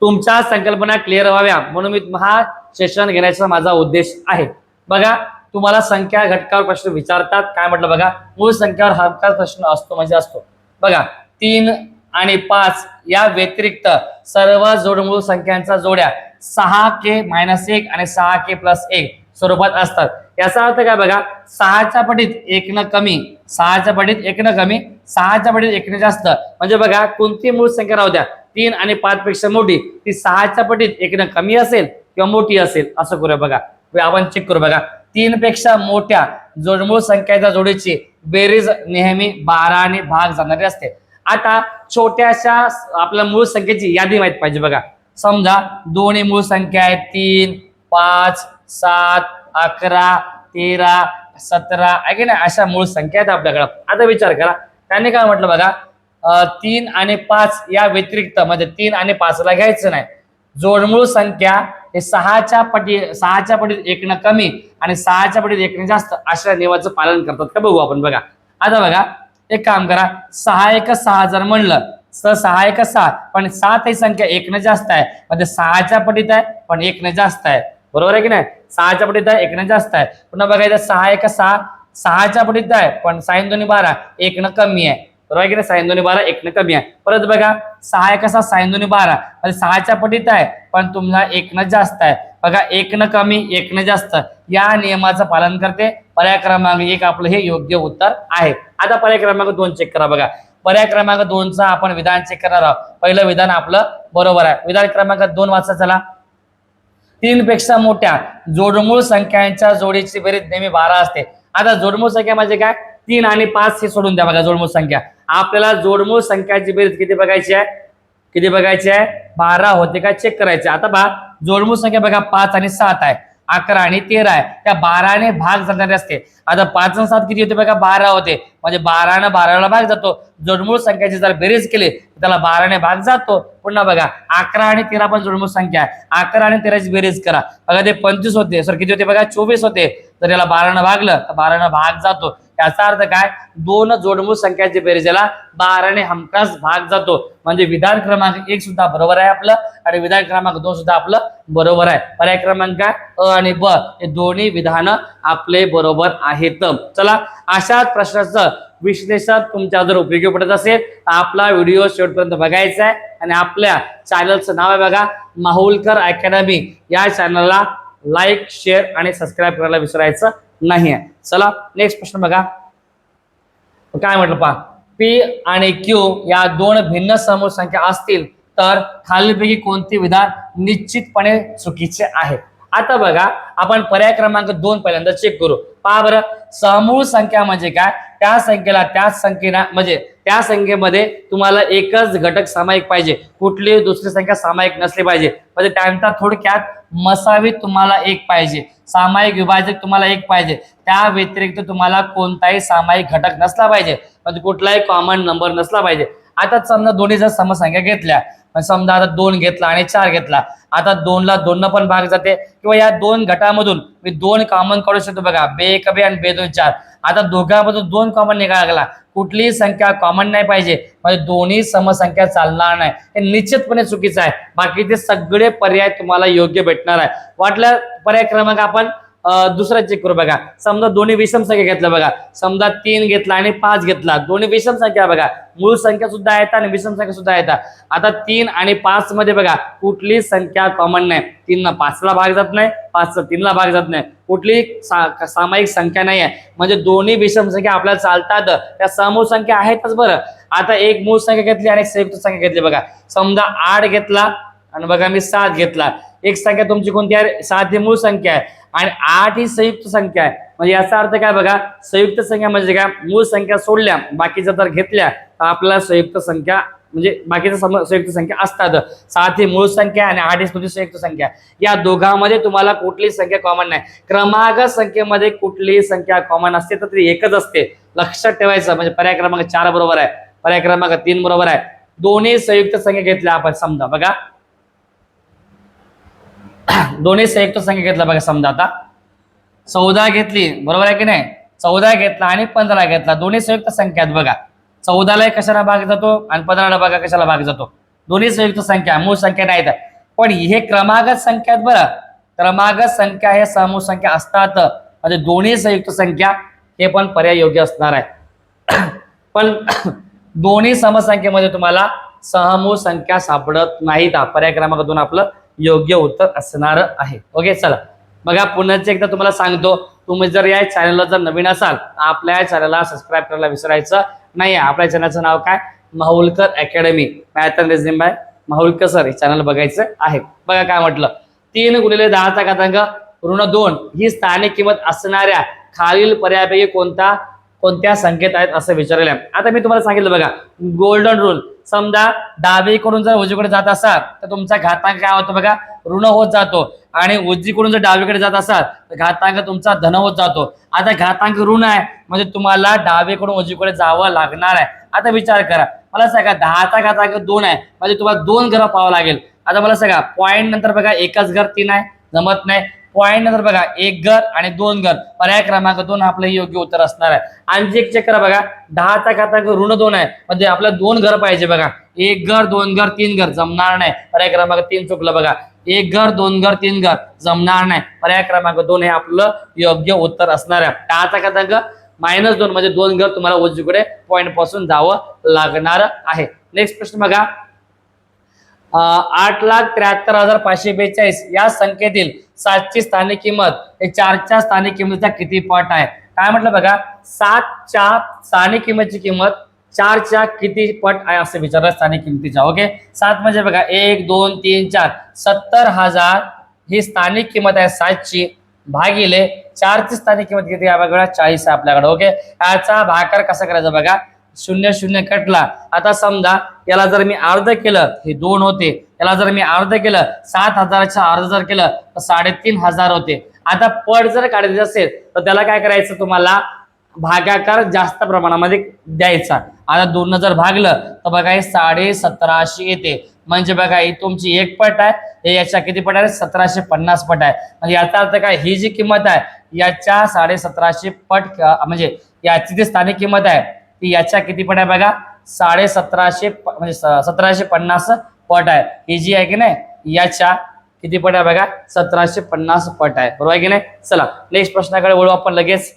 [SPEAKER 1] तुमच्या संकल्पना क्लिअर व्हाव्या म्हणून मी हा सेशन घेण्याचा माझा उद्देश आहे. बघा तुम्हाला संख्या घटकावर प्रश्न विचारतात. काय म्हटलं बघा, मूळ संख्यावर हमखास प्रश्न असतो म्हणजे असतो. बघा 3 आणि 5 या व्यतिरिक्त सर्व जोडमूळ संख्यांच्या जोड्या 6k-1 आणि 6k+1 स्वरूपात असतात. याचा अर्थ काय बघा, 6च्या पटीत 1 न कमी, 6च्या पटीत 1 न कमी, 6च्या पटीत 1 न जास्त. म्हणजे बघा कोणती मूळ संख्या राहू द्या, 3 आणि 5 पेक्षा मोठी ती 6च्या पटीत 1 न कमी असेल किंवा मोठी असेल असं करूया. बघा आपण चेक करू. बघा 3 पेक्षा मोठ्या जोडमूळ संख्याच्या जोडीची बेरीज नेहमी 12 ने भाग जाणारी असते. आता छोट्याशा आपल्या मूळ संख्येची यादी माहित पाहिजे. बघा समजा दोन्ही मूळ संख्या आहेत 3 5 7 11 13 17 आहे की नाही, अशा मूळ संख्या आहेत आपल्याकडे. आता विचार करा त्यांनी काय म्हटलं बघा, 3 आणि 5 या व्यतिरिक्त म्हणजे 3 आणि 5 ला घ्यायचं नाही. जोडमूळ संख्या हे 6च्या पटीत 1 न कमी आणि 6च्या पटीत 1 न जास्त अशा नियमाचं पालन करतात का बघू आपण. बघा आता बघा एक काम करा, 6 1 6 जर म्हणलं तर 6 1 6, पण 7 ही संख्या 1 न जास्त आहे म्हणजे 6च्या पटीत आहे पण 1 न जास्त आहे, बरोबर आहे की नाही. 6च्या पटीत आहे 1 न जास्त आहे. पुन्हा बघायचं 6 1 6, 6च्या पटीत आहे पण 6 2 12 1 न कमी आहे, बरोबर आहे की नाही. 6 2 12 1 न कमी आहे. परत बघा 6 1 6 6 2 12 म्हणजे 6च्या पटीत आहे पण तुम्हाला 1 न जास्त आहे. बघा 1 न कमी 1 न जास्त या नियमाचं पालन करते. पर्याय क्रमांक 1 आपलं हे योग्य उत्तर आहे. आता पर्याय क्रमांक 2 चेक करा. बघा पर्याय क्रमांक 2चा आपण विधान चेक करणार आहोत. पहिलं विधान आपलं बरोबर आहे. विधान क्रमांक 2 वाचा चला. 3 पेक्षा मोठ्या जोडमूळ संख्यांच्या जोडीची बेरीज नेहमी 12 असते. आता जोडमूळ संख्या म्हणजे काय, 3 आणि 5 हे सोडून द्या. बघा जोडमूळ संख्या, आपल्याला जोडमूळ संख्याची बेरीज किती बघायची आहे, 12 होते का चेक करायचे. आता बघा जोडमूळ संख्या बघा 5 आणि 7 आहे, 11 आणि 13 आहे, त्या 12 ने भाग जाणारे असते. आता 5 आणि 7 किती होते बघा 12 होते, म्हणजे 12 ने 12 ला भाग जातो. जोडमूळ संख्याची जर बेरीज केली त्याला 12 ने भाग जातो. पुन्हा बघा 11 आणि 13 पण जोडमूळ संख्या आहे, 11 आणि 13 ची बेरीज करा. बघा ते 25 होते, सर किती होते बघा 24 होते. जर याला 12 ने भागलं तर 12 ने भाग जातो. याचा अर्थ काय, 2 जोडमूळ संख्याची बेरीज याला 12 ने हमखास भाग जातो. म्हणजे विधान क्रमांक 1 सुद्धा बरोबर आहे आपलं आणि विधान क्रमांक 2 सुद्धा आपलं बरोबर आहे. पर्याय क्रमांक अ आणि ब हे दोन्ही विधान आपले बरोबर आहेत. चला अशाच प्रश्नाचं विश्लेषण तुमच्या जर उपयोगी पडत असेल तर आपला व्हिडिओ शेवटपर्यंत बघायचा आहे आणि आपल्या चॅनलचं नाव आहे बघा माहुलकर अकॅडमी. या चॅनलला लाईक शेअर आणि सबस्क्राईब करायला विसरायचं नाही आहे. चला नेक्स्ट प्रश्न बघा काय म्हटलं पहा, पी आणि क्यू या दोन भिन्न समूह संख्या असतील तर खालीलपैकी कोणते विधान निश्चितपणे चुकीचे आहे. आता बघा आपण पर्याय क्रमांक 2 पहिल्यांदा चेक करू. पहा बरं, समूह संख्या म्हणजे काय, त्या संख्येला त्याच संख्येला म्हणजे त्या संख्येमध्ये तुम्हाला एकच घटक सामायिक पाहिजे, कुठली दुसरी संख्या सामायिक नसली पाहिजे. म्हणजे त्यानंतर थोडक्यात मसावी तुम्हाला एक पाहिजे. सामायिक विभाजक तुम्हाला एक पाहिजे, त्या व्यतिरिक्त तुम्हाला कोणताही सामायिक घटक नसला पाहिजे, म्हणजे कुठलाही कॉमन नंबर नसला पाहिजे. आता समजा दोन्ही जर समसंख्या घेतल्या, समजा आता 2 घेतला आणि 4 घेतला, आता 2ला 2 पण भाग जाते, किंवा या दोन गटामधून मी 2 कॉमन काढू शकतो बघा, बे बे आणि बे 2 4. आता दोघांमधून 2 कॉमन निघायला लागला, कुठलीही संख्या कॉमन नाही पाहिजे, म्हणजे दोन्ही समसंख्या चालणार नाही, हे निश्चितपणे चुकीचं आहे. बाकीचे सगळे पर्याय तुम्हाला योग्य भेटणार आहे. वाटलं पर्याय क्रमांक आपण दुसरा चेक करू बघा. समजा दोन्ही विषम संख्या घेतल्या बघा, समजा 3 घेतला आणि 5 घेतला, दोन्ही विषम संख्या बघा, मूळ संख्या सुद्धा येतात आणि विषम संख्या सुद्धा येतात. आता 3 आणि 5 मध्ये बघा कुठली संख्या कॉमन नाही, 3 5ला भाग जात नाही, 5 3ला भाग जात नाही, कुठली सामायिक संख्या नाही आहे, म्हणजे दोन्ही विषम संख्या आपल्याला चालतात, त्या समूह संख्या आहेतच. बरं, आता एक मूळ संख्या घेतली आणि एक संयुक्त संख्या घेतली बघा, समजा 8 घेतला आणि बघा मी 7 घेतला, एक संख्या तुमची कोणती आहे, 7 ही मूळ संख्या आहे आणि 8 ही संयुक्त संख्या आहे. म्हणजे याचा अर्थ काय बघा, संयुक्त संख्या म्हणजे काय, मूळ संख्या सोडल्या बाकीच्या जर घेतल्या तर आपल्याला संयुक्त संख्या म्हणजे बाकीच्या संयुक्त संख्या असतात. 7 ही मूळ संख्या आणि 8 ही तुमची संयुक्त संख्या, या दोघांमध्ये तुम्हाला कुठली संख्या कॉमन नाही. क्रमांक संख्येमध्ये कुठलीही संख्या कॉमन असते तर ती एकच असते, लक्षात ठेवायचं. म्हणजे पर्याय क्रमांक 4 बरोबर आहे, पर्याय क्रमांक 3 बरोबर आहे. दोन्ही संयुक्त संख्या घेतल्या आपण, समजा बघा दोन्ही संयुक्त संख्या घेतला बघा, समजा आता 14 घेतली, बरोबर आहे की नाही, 14 घेतला आणि 15 घेतला, दोन्ही संयुक्त संख्या आहेत बघा. 14ला कशाला भाग जातो आणि 15ला बघा कशाला भाग जातो, दोन्ही संयुक्त संख्या, मूळ संख्या नाहीत. पण हे क्रमांक संख्या आहेत बरं, क्रमांक संख्या हे समूह संख्या असतात, म्हणजे दोन्ही संयुक्त संख्या हे पण पर्याय योग्य असणार आहे. पण दोन्ही समसंख्येमध्ये तुम्हाला सहमूळ संख्या सापडत नाहीत. पर्याय क्रमांक 2 आपलं योग्य उत्तर असणार आहे. ओके, चला बघा पुन्हा एकदा तुम्हाला सांगतो, तुम्ही जर या चॅनलला जर नवीन असाल आपल्या चॅनलला सबस्क्राईब करायला विसरायचं नाही. आपल्या चॅनलचं नाव काय, Mahulkar academy, math and reasoning by Mahulkar sir, हे चॅनल बघायचं आहे. बघा काय म्हटलं, 3 × 10⁻2 ही स्थानिक किंमत असणाऱ्या खालील पर्यायापैकी कोणत्या संख्येत आहेत असं विचारले. आता मी तुम्हाला सांगितलं बघा, गोल्डन रूल, समजा डावीकडून जर उजवीकडे जात असाल तर तुमचा घातांक काय होतो बघा, ऋण होत जातो, आणि उजवीकडून जर डावीकडे जात असाल तर घातांक तुमचा धन होत जातो. आता घातांक ऋण आहे म्हणजे तुम्हाला डावीकडून उजवीकडे जावं लागणार आहे. आता विचार करा, मला सांगा 10चा घातांक 2 आहे म्हणजे तुम्हाला 2 घरं पाहावं लागेल. आता मला सांगा पॉईंट नंतर बघा एकच घर 3 आहे, जमत नाही. पॉईंट नंतर बघा 1 घर आणि 2 घर, पर्याय क्रमांक 2 आपलं योग्य उत्तर असणार आहे. आणखी एक चेक करा बघा, 10चा घातांक ऋण 2 आहे म्हणजे आपल्याला 2 घर पाहिजे बघा, 1 घर 2 घर 3 घर, जमणार नाही, पर्याय क्रमांक 3 चुकलं बघा. 1 घर 2 घर 3 घर, जमणार नाही, पर्याय क्रमांक 2 हे आपलं योग्य उत्तर असणार आहे. 10चा घातांक -2 म्हणजे 2 घर तुम्हाला उजवीकडे पॉईंट पासून जावं लागणार आहे. नेक्स्ट प्रश्न बघा, 8,73,542 या संख्येतील 7ची स्थानिक किंमत हे 4च्या स्थानिक किंमतीचा किती पट आहे. काय म्हटलं बघा, 7च्या स्थानिक किंमतीची किंमत 4च्या किती पट आहे असं विचारलं, स्थानिक किंमतीच्या. ओके, 7 म्हणजे बघा 1 2 3 4, 70,000 ही स्थानिक किंमत आहे 7ची, भागिले 4ची स्थानिक किंमत किती आहे बघा, 40 आहे आपल्याकडे. ओके, याचा भागाकार कसा करायचा बघा, 0 0 कटला. आता समजा याला जर मी अर्ध केलं, हे 2 होते, याला जर मी अर्ध केलं, 7,000च्या अर्ध जर केलं तर 3,500 होते. आता पट जर काढायचं असेल तर त्याला काय करायचं, तुम्हाला भागाकार जास्त प्रमाणामध्ये द्यायचा. आता 2 जर भागलं तर बघा हे 1750 येते, म्हणजे बघा ही तुमची 1 पट आहे, हे याच्या किती पट आहे, 1750 पट आहे. म्हणजे याचा अर्थ काय, ही जी किंमत आहे याच्या 1750 पट, म्हणजे याची जी स्थानिक किंमत आहे ती याच्या किती पट आहे बघा, 1750 म्हणजे 1750 पट आहे. ही जी आहे की नाही याच्या किती पट आहे बघा, 1750 पट आहे, बरोबर आहे की नाही. चला नेक्स्ट प्रश्नाकडे वळू आपण लगेच.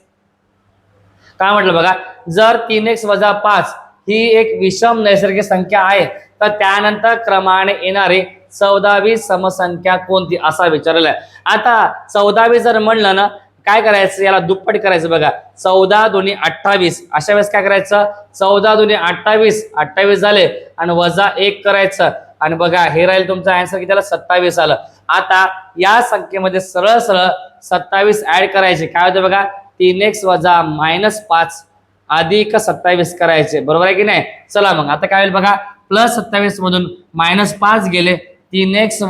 [SPEAKER 1] काय म्हटलं बघा, जर 3x - 5 ही एक विषम नैसर्गिक संख्या आहे तर त्यानंतर क्रमाने येणारी 14वी समसंख्या कोणती असा विचारलेला आहे. आता 14वी जर म्हणलं ना, काय करायचं, याला दुप्पट करायचं बघा, 14 दूनी 28. अशा वेळेस काय करायचं, 14 दूनी 28, 28 झाले आणि -1 करायचं, आणि बघा हे राहील तुमचा आन्सर किती आला, 27 आलं. आता या संख्येमध्ये सरळ सरळ 27 ऍड करायचे, काय होतं बघा, 3x - -5 अधिक 27 करायचे, बरोबर आहे की नाही. चला मग आता काय होईल बघा, +27 मधून -5 गेले, 3x -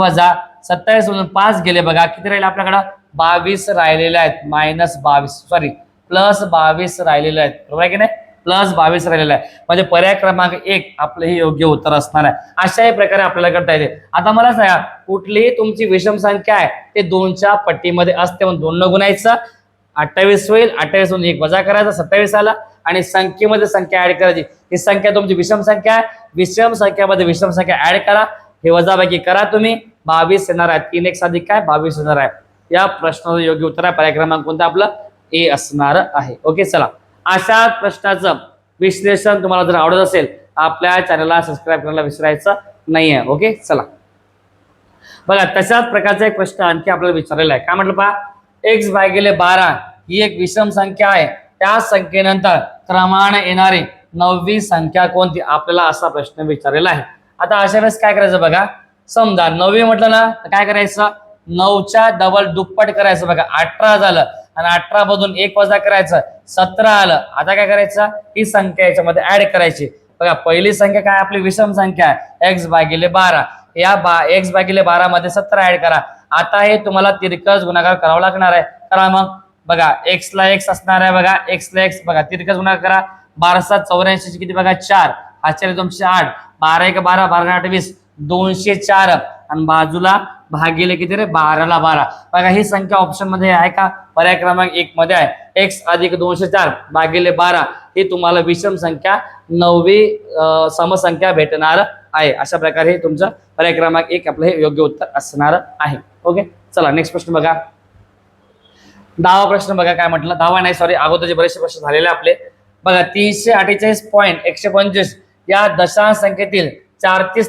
[SPEAKER 1] 27 मधून 5 गेले, बघा किती राहील आपल्याकडं, 22 राहिलेल्या आहेत, +22 राहिलेले आहेत, बरोबर आहे की नाही, +22 राहिलेला आहे. म्हणजे पर्याय क्रमांक 1 आपलं हे योग्य उत्तर असणार आहे. अशाही प्रकारे आपल्याला करता येते. आता मला सांगा, कुठलीही तुमची विषम संख्या आहे ते 2च्या पट्टीमध्ये असते, म्हणून 2 न गुणायचं, 28 होईल, 28 मधून 1 वजा करायचा, 27 आला, आणि संख्येमध्ये संख्या ऍड करायची. ही संख्या तुमची विषम संख्या आहे, विषम संख्यामध्ये विषम संख्या ऍड करा, हे वजाबाकी करा तुम्ही, 22 येणार आहे. 3 1 अधिक काय 22 येणार आहे. या प्रश्नाचं योग्य उत्तर आहे पर्याय क्रमांक कोणता आपलं ए असणार आहे. ओके, चला अशा प्रश्नाचं विश्लेषण तुम्हाला जर आवडत असेल आपल्या चॅनलला सबस्क्राईब करायला विसरायचं नाहीये. ओके, चला बघा तशाच प्रकारचा एक प्रश्न आणखी आपल्याला विचारलेला आहे. काय म्हटलं पहा, x/12 ही एक विषम संख्या आहे, त्या संख्येनंतर क्रमाने येणारी 9वी संख्या कोणती, आपल्याला असा प्रश्न विचारलेला आहे. आता अशा वेळेस काय करायचं बघा, समजा 9वी म्हटलं ना तर काय करायचं, 9च्या डबल दुप्पट करायचं बघा, 18 झालं, आणि 18 मधून 1 वजा करायचं, 17 आलं. आता काय करायचं, ही संख्या याच्यामध्ये ऍड करायची. बघा पहिली संख्या काय आपली विषम संख्या आहे x/12, या x/12 मध्ये 17 ऍड करा. आता हे तुम्हाला तिरकस गुणाकार करावा लागणार आहे. करा मग, बघा x ला x असणार आहे, बघा x ला x, बघा तिरकस गुणाकार करा. 12×7 = 84 किती बघा 4, 5 तुमचे 8, 12 × 12 12 × 8 20, 204, आणि बाजूला भागिले किती रे 12 ला 12. बघा ही संख्या ऑप्शन मध्ये आहे का, पर्याय क्रमांक 1 मध्ये आहे. x + 204 भागिले 12 ही तुम्हाला विषम संख्या 9वी समसंख्या भेटणार आहे. अशा प्रकारे हे तुमचं पर्याय क्रमांक 1 आपलं हे योग्य उत्तर असणार आहे. ओके, चला नेक्स्ट प्रश्न बघा. 10वा प्रश्न बघा काय म्हटलं, 10वा नाही सॉरी, अगोदरचे बरेचसे प्रश्न झालेले आपले. बघा 348.125 या दशांश संख्येतील 4ची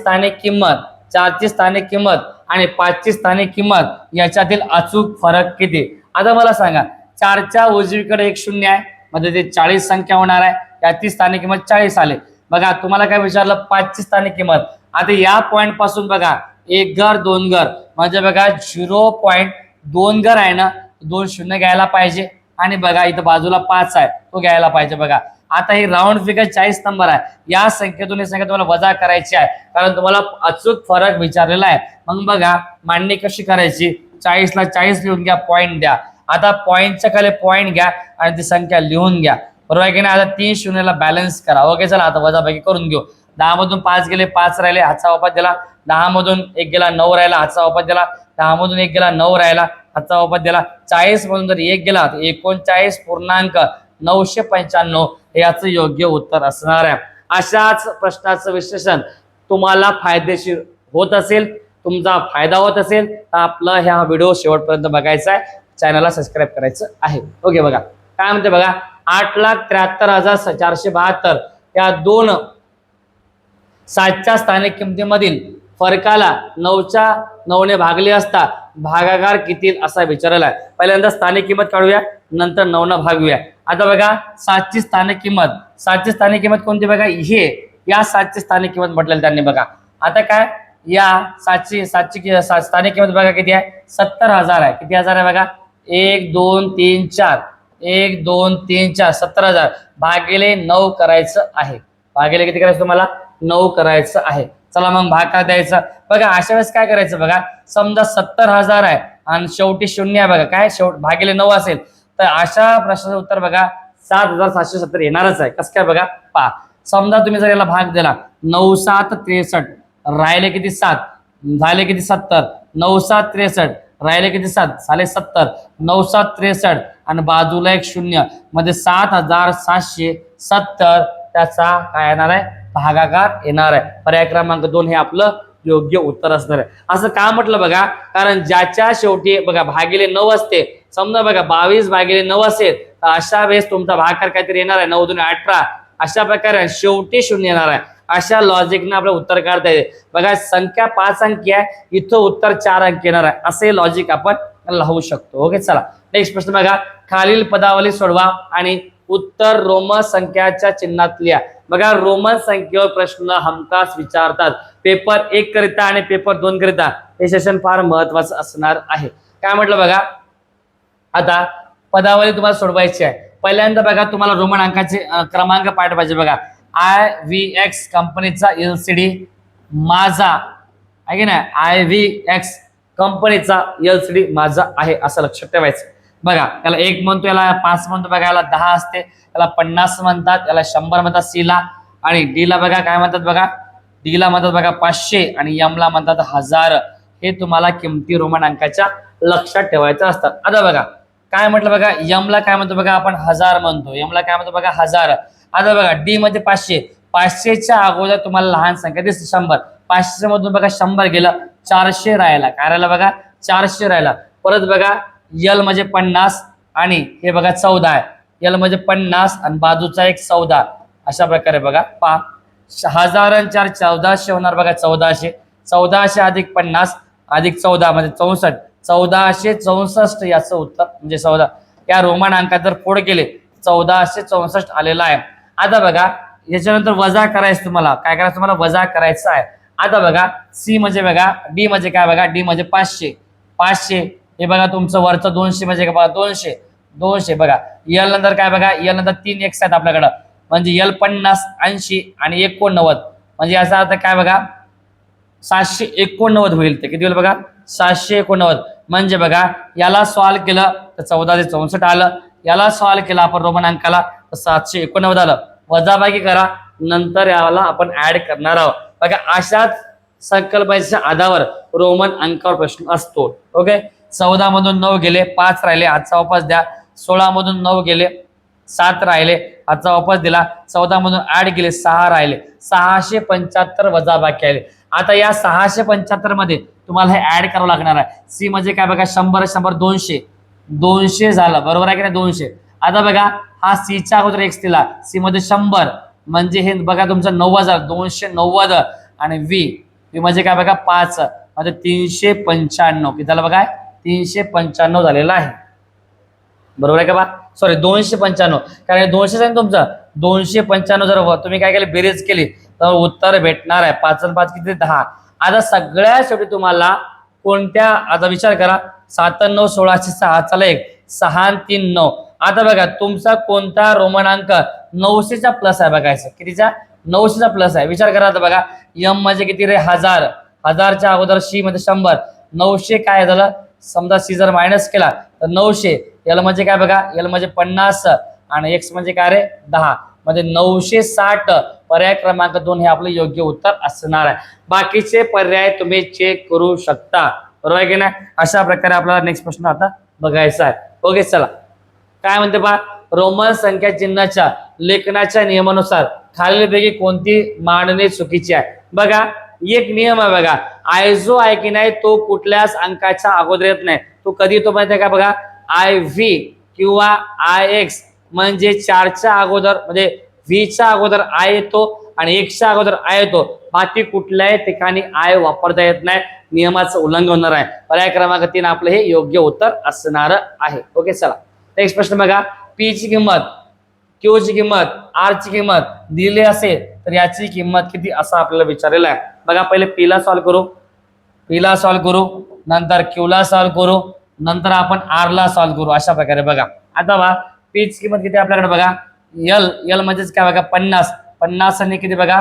[SPEAKER 1] स्थानिक किंमत आणि 5ची स्थानिक किंमत याच्यातील अचूक फरक किती. आता मला सांगा, 4च्या उजवीकडे एक 0 आहे, म्हणजे ते 40 संख्या होणार आहे, याची स्थानिक किंमत 40 आले. बघा तुम्हाला काय विचारलं, 5ची स्थानिक किंमत. आता या पॉइंट पासून बघा 1 घर 2 घर, म्हणजे बघा 0.2 घर आहे ना, 2 0 घ्यायला पाहिजे, आणि बघा इथं बाजूला 5 आहे तो घ्यायला पाहिजे. बघा आता ही राऊंड फिगर 40 नंबर आहे, या संख्येतून ही संख्या तुम्हाला वजा करायची आहे, कारण तुम्हाला अचूक फरक विचारलेला आहे. मग बघा मांडणी कशी करायची, 40 ला 40 लिहून घ्या, पॉईंट द्या. आता पॉईंटच्या खाली पॉईंट घ्या आणि ती संख्या लिहून घ्या, बरोबर आहे की नाही. आता 3 0 बॅलन्स करा. ओके, चला आता वजाबाकी करून घेऊ. 10 मधून 5 गेले, 5 राहिले, हातचा वापर दिला. 10 मधून 1 गेला, 9 राहिला, हातचा वापर दिला. 10 मधून 1 गेला, 9 राहिला, हातचा वापर दिला. 40 मधून जर 1 गेला तर 39.995 याचं योग्य उत्तर असणार आहे. अशाच प्रश्नाचं विश्लेषण तुम्हाला फायदेशीर होत असेल, तुमचा फायदा होत असेल तर आपला ह्या व्हिडिओ शेवटपर्यंत बघायचा आहे, चॅनलला सबस्क्राईब करायचं आहे. ओके, बघा काय म्हणते बघा, 8,73,472 या दोन 7च्या स्थानिक किमतीमधील फरकाला 9ने भागले असता भागाकार किती असा विचारला आहे. पहिल्यांदा स्थानिक किंमत काढूया, नंतर 9 भागूया. आता बघा 7ची स्थानिक किंमत कोणती बघा, हे या 7ची स्थानिक किंमत म्हटलेली त्यांनी. बघा आता काय, या 7ची स्थानिक किंमत बघा किती आहे, 70,000 आहे. किती हजार आहे बघा, 1 2 3 4 1 2 3 4 70,000 भागिले 9 करायचं आहे. भागिले किती करायचं तुम्हाला, 9 करायचं आहे. चला मग भाग का द्यायचा. बघा अशा वेळेस काय करायचं बघा, समजा 70,000 आहे आणि शेवटी 0 आहे बघा, काय भागिले 9 असेल तर अशा प्रश्नाचं उत्तर बघा 7,770 येणारच आहे. कसं काय बघा पहा, समजा तुम्ही जर याला भाग दिला, 9 7 63 राहिले किती 7, झाले किती 70, 9 7 63 राहिले किती 7 झाले 70, 9 7 63 आणि बाजूला एक 0 मध्ये 7,770 त्याचा काय येणार आहे, भागाकार येणार आहे. पर्याय क्रमांक 2 हे आपलं योग्य उत्तर असणार आहे. असं का म्हटलं बघा, कारण ज्याच्या शेवटी बघा भागिले 9 असते, समजा बघा 22 भागिले 9 असेल तर अशा वेळेस तुमचा भागाकार काहीतरी येणार आहे 9 2 18, अशा प्रकारे शेवटी 0 येणार आहे. अशा लॉजिकने आपलं उत्तर काढता येते. बघा संख्या 5 अंकी आहे, इथं उत्तर 4 अंकी येणार आहे, असे लॉजिक आपण लावू शकतो. ओके, चला नेक्स्ट प्रश्न बघा, खालील पदावली सोडवा आणि उत्तर रोमन संख्याच्या चिन्हात लिहा. बघा रोमन संख्येवर प्रश्न हमखास विचारतात, पेपर 1 करिता आणि पेपर 2 करिता हे सेशन फार महत्वाचं असणार आहे. काय म्हटलं बघा, आता पदावली तुम्हाला सोडवायची आहे. पहिल्यांदा बघा तुम्हाला रोमन अंकाचे क्रमांक पाठ पाहिजे. बघा IVX कंपनीचा LCD, माझा आहे की नाही IVX कंपनीचा LCD माझा आहे असं लक्षात ठेवायचं. बघा याला 1 म्हणतो, याला 5 म्हणतो, बघा याला 10 असते, याला 50 म्हणतात, याला 100 म्हणतात C ला, आणि D ला बघा काय म्हणतात, बघा D ला म्हणतात बघा 500 आणि M ला म्हणतात 1000. हे तुम्हाला किमती रोमन अंकाच्या लक्षात ठेवायचं असतात. आता बघा काय म्हटलं, बघा M ला काय म्हणतो, बघा आपण 1000 म्हणतो, M ला काय म्हणतो बघा 1000. आता बघा D मध्ये 500, 500च्या अगोदर तुम्हाला लहान संख्या दिसते 100, 500 मधून बघा 100 गेलं, 400 राहिला, काय राहिला बघा 400 राहिला. परत बघा L म्हणजे 50 आणि हे बघा 14 आहे, L म्हणजे 50 आणि बाजूचा एक 14, अशा प्रकारे बघा 1000 आणि 4 1400 होणार बघा 1400, 1400 अधिक 50 अधिक 14 म्हणजे 64, 1464 याचं उत्तर म्हणजे 14. या रोमन अंकात जर फोड केले 1464 आलेला आहे. आता बघा याच्यानंतर वजा करायचं, तुम्हाला काय करायचं, तुम्हाला वजा करायचं आहे. आता बघा C म्हणजे बघा D म्हणजे काय, बघा D म्हणजे 500, 500 हे बघा तुमचं वरचं 200 म्हणजे काय बघा 200, 200 बघा. L नंतर काय बघा, L नंतर 3 x आहेत आपल्याकडं, म्हणजे L 50 80 आणि 89, म्हणजे याचा अर्थ काय बघा 789 होईल. ते किती होईल बघा 789. म्हणजे बघा याला सॉल्व केलं तर 14 ते 64 आलं, याला सॉल्व केला आपण रोमन अंकाला तर 789 आलं. वजाबाकी करा, नंतर याला आपण ऍड करणार आहोत. बघा अशाच संकल्पनेच्या आधारावर रोमन अंकावर प्रश्न असतो. ओके, 14 मधून 9 गेले, 5 राहिले, हातचा वापस द्या. 16 मधून 9 गेले, 7 राहिले, हातचा वापस दिला. 14 मधून 8 गेले, 6 राहिले, 675 वजाबाकी आले. आता या 675 मध्ये तुम्हाला हे ऍड करावं लागणार आहे. C म्हणजे काय बघा 100 100 200, 200 झालं बरोबर आहे की नाही 200. आता बघा हा C च्या अगोदर x दिला, C मध्ये 100 म्हणजे हे बघा तुमचं 9000, 290 आणि V म्हणजे काय बघा 5 म्हणजे 395. किती झालं बघा 395 झालेला आहे, बरोबर आहे का बा, सॉरी 295, कारण 200 आहे तुमचं. 295 जर तुम्ही काय केलं बेरीज केली तर उत्तर भेटणार आहे 5 आणि 5 किती 10. आता सगळ्यात शेवटी तुम्हाला कोणत्या, आता विचार करा 7 9 1606 चला 1 6 आणि 3 9. आता बघा तुमचा कोणता रोमन अंक 900चा प्लस आहे बघायचं, कितीचा 900चा प्लस आहे. विचार करा आता बघा M म्हणजे किती रे 1000, 1000च्या अगोदर C मध्ये 100, 900 काय झालं समजा C जर मायनस केला तर 900. L म्हणजे काय बघा L म्हणजे 50 आणि x म्हणजे काय रे 10 म्हणजे 960. पर्याय क्रमांक 2 हे आपलं योग्य उत्तर असणार आहे. बाकीचे पर्याय तुम्ही चेक करू शकता, बरोबर आहे की नाही. अशा प्रकारे आपल्याला नेक्स्ट प्रश्न आता बघायचा आहे. ओके चला काय म्हणते पहा, रोमन संख्या चिन्हाच्या लेखनाच्या नियमानुसार खालीलपैकी कोणती मांडणी चुकीची आहे. बघा एक नियम आहे बघा, आय जो आहे की नाही तो कुठल्याच अंकाच्या अगोदर येत नाही. तो कधी येतो माहिती आहे का बघा, IV किंवा IX म्हणजे 4च्या अगोदर म्हणजे V च्या अगोदर I येतो आणि X च्या अगोदर I येतो. बाकी कुठल्याही ठिकाणी I वापरता येत नाही, नियमाचं उल्लंघन होणार आहे. पर्याय क्रमांक 3 आपलं हे योग्य उत्तर असणार आहे. ओके चला नेक्स्ट प्रश्न बघा, P ची किंमत, Q ची किंमत, R ची किंमत दिली असेल तर याची किंमत किती असं आपल्याला विचारलेलं आहे. बघा पहिले P ला सॉल्व करू, P ला सॉल्व करू, नंतर Q ला सॉल्व करू, नंतर आपण R ला सॉल्व करू. अशा प्रकारे बघा आता बघा P ची किंमत किती आपल्याकडे बघा, L म्हणजेच काय बघा 50, 50 आणि किती बघा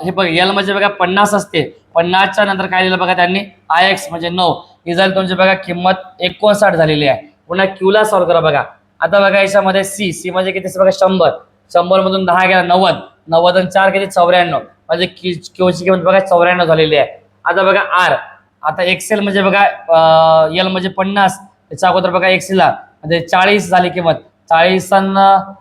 [SPEAKER 1] हे बघा L म्हणजे बघा 50 असते, 50च्या नंतर काय दिलं बघा त्यांनी IX म्हणजे 9. ही झाली तुमची बघा किंमत 59 झालेली आहे. पुन्हा Q ला सॉल्व करा बघा. आता बघा याच्यामध्ये C म्हणजे किती बघा 100, 100 मधून 10 गेला 90, 90 आणि 4 किती 94 म्हणजे Q ची किंमत बघा 94 झालेली आहे. आता बघा R, आता XL म्हणजे बघा L म्हणजे 50, त्याच्या अगोदर बघा XL ला म्हणजे 40 झाली किंमत, 40 आणि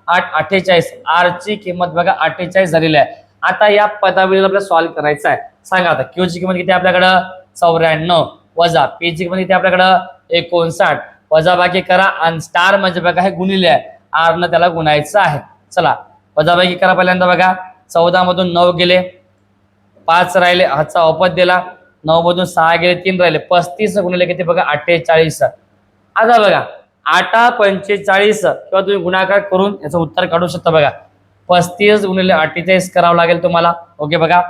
[SPEAKER 1] 8 48, R ची किंमत बघा 48 झालेली आहे. आता या पदावलीला आपल्याला सॉल्व करायचं आहे. सांगा आता Q ची किंमत किती आपल्याकडं 94 वजा P ची किंमत किती आपल्याकडं 59 वजाबाकी करा आणि स्टार म्हणजे बघा हे गुणिले आहे, R न त्याला गुणायचं आहे. चला वजाबाकी करा. पहिल्यांदा बघा 14 मधून 9 गेले, 5 राहिले, हातचा वापस दिला, 9 मधून 6 गेले, 3 राहिले, 35 गुणिले किती बघा 48. आता बघा 8 45 किंवा तुम्ही गुणाकार करून याचं उत्तर काढू शकता. बघा 35 गुणिले 48 करावं लागेल तुम्हाला. ओके बघा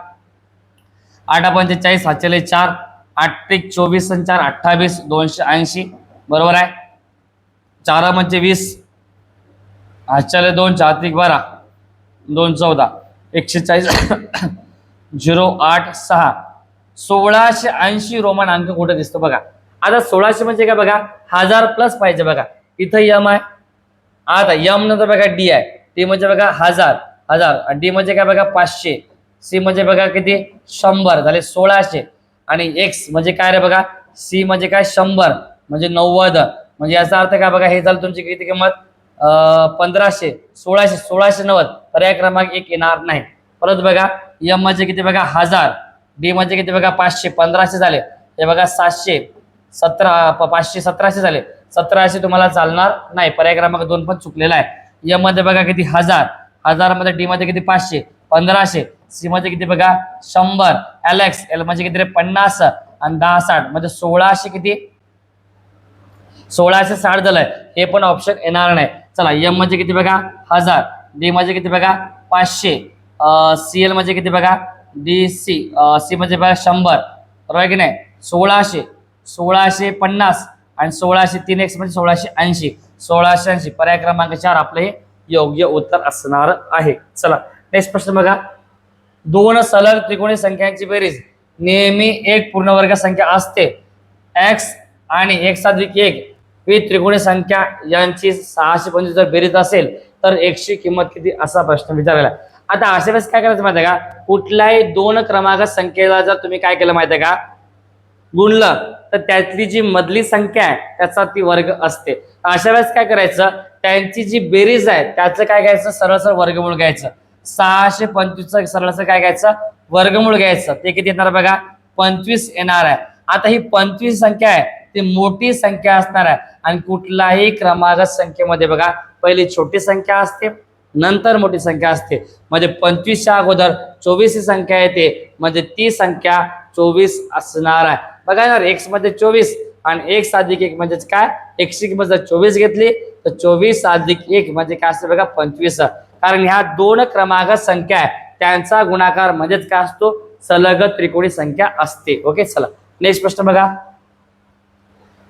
[SPEAKER 1] 8 45 हातचेले 4, 8 24 आणि 4 28, 280 बरोबर आहे. 4 म्हणजे 20, हातचेले 2, 4 12, 2 14, 140 0 8 6 1680 रोमन अंक कुठे दिसतो बघा. आता 1600 म्हणजे काय बघा, 1000 प्लस पाहिजे बघा. इथं यम आहे, आता यम नंतर बघा डी आहे, डी म्हणजे बघा 1000, डी म्हणजे काय बघा 500, सी म्हणजे बघा किती 100 झाले 1600, आणि एक्स म्हणजे काय रे बघा, सी म्हणजे काय 100 म्हणजे 90, म्हणजे याचा अर्थ काय बघा, हे झालं तुमची किती किंमत 1500, 1690, पर्याय क्रमांक 1 येणार नाही. परत बघा यम म्हणजे किती बघा 1000, डी म्हणजे किती बघा 500, 1500 झाले, हे बघा 700, 500 1700 झाले, 1700 तुम्हाला चालणार नाही, पर्याय क्रमांक 2 पण चुकलेला आहे. यम मध्ये बघा किती 1000 मध्ये, डी मध्ये किती 500, 1500, सी मध्ये किती बघा 100, एल म्हणजे किती 50 आणि 10 60 म्हणजे 1600 किती 1660 झालंय, हे पण ऑप्शन येणार नाही. चला एम म्हणजे किती बघा 1000, डी म्हणजे किती बघा 500, सीएल म्हणजे किती बघा डी सी म्हणजे बघा 100, बरोबर की नाही. 1650 आणि 1600 3x म्हणजे 1680, 1680 पर्याय क्रमांक 4 आपले हे योग्य उत्तर असणार आहे. चला नेक्स्ट प्रश्न बघा, दोन सलग त्रिकोणी संख्यांची बेरीज नेहमी एक पूर्णवर्ग संख्या असते. एक्स आणि x अधिक 1 ही त्रिकोणी संख्या यांची 625 जर बेरीज असेल तर x ची किंमत किती, असा प्रश्न विचारलेला. आता अशा वेळेस काय करायचं माहिती आहे का, कुठल्याही दोन क्रमांक संख्येला जर तुम्ही काय केलं माहिती आहे का, गुणलं तर त्यातली जी मधली संख्या आहे त्याचा ती वर्ग असते. अशा वेळेस काय करायचं, त्यांची जी बेरीज आहे त्याचं काय घ्यायचं, सरळ सरळ वर्गमूळ घ्यायचं. 625 सरळ सरळ काय घ्यायचं, वर्गमूळ घ्यायचं. ते किती येणार बघा 25 येणार आहे. आता ही 25 संख्या आहे ती मोठी संख्या असणार आहे, आणि कुठलाही क्रमांक संख्येमध्ये बघा पहिली छोटी संख्या असते नंतर मोठी संख्या असते. म्हणजे 25च्या अगोदर 24 ही संख्या येते, म्हणजे ती संख्या 24 असणार आहे. बघा ना, एक्स मध्ये 24 आणि x अधिक 1 म्हणजे काय, x ची किंमत जर 24 घेतली तर 24 अधिक 1 म्हणजे काय असते बघा 25. कारण ह्या दोन क्रमांक संख्या आहे त्यांचा गुणाकार म्हणजेच काय असतो, सलग त्रिकोणी संख्या असते. ओके चला नेक्स्ट प्रश्न बघा,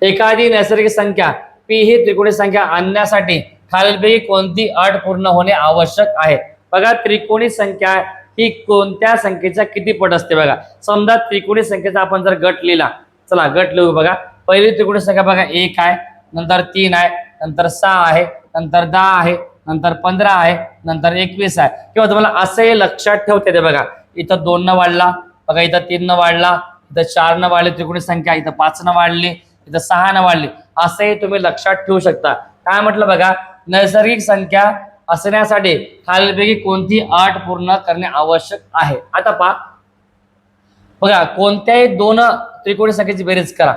[SPEAKER 1] एखादी नैसर्गिक संख्या p ही त्रिकोणी संख्या आणण्यासाठी खालीलपैकी कोणती अट पूर्ण होणे आवश्यक आहे. बघा त्रिकोणी संख्या ही कोणत्या संख्येच्या किती पट असते बघा. समजा त्रिकोणी संख्येचा आपण जर गट लिहिला, चला गट लिहू बघा. पहिली त्रिकोणी संख्या बघा 1 आहे, नंतर 3 आहे, नंतर 6 आहे, नंतर 10 आहे, नंतर 15 आहे, नंतर 21 आहे. किंवा तुम्हाला असंही लक्षात ठेवते ते बघा, इथं 2 न वाढला बघा, इथं 3 न वाढला, इथं 4 न वाढली त्रिकोणी संख्या, इथं 5 न वाढली, इथं 6 न वाढली, असंही तुम्ही लक्षात ठेवू शकता. काय म्हटलं बघा, नैसर्गिक संख्या असण्यासाठी खालीलपैकी कोणती अट पूर्ण करणे आवश्यक आहे. आता पहा बघा, कोणत्याही दोन त्रिकोणी संख्येची बेरीज करा.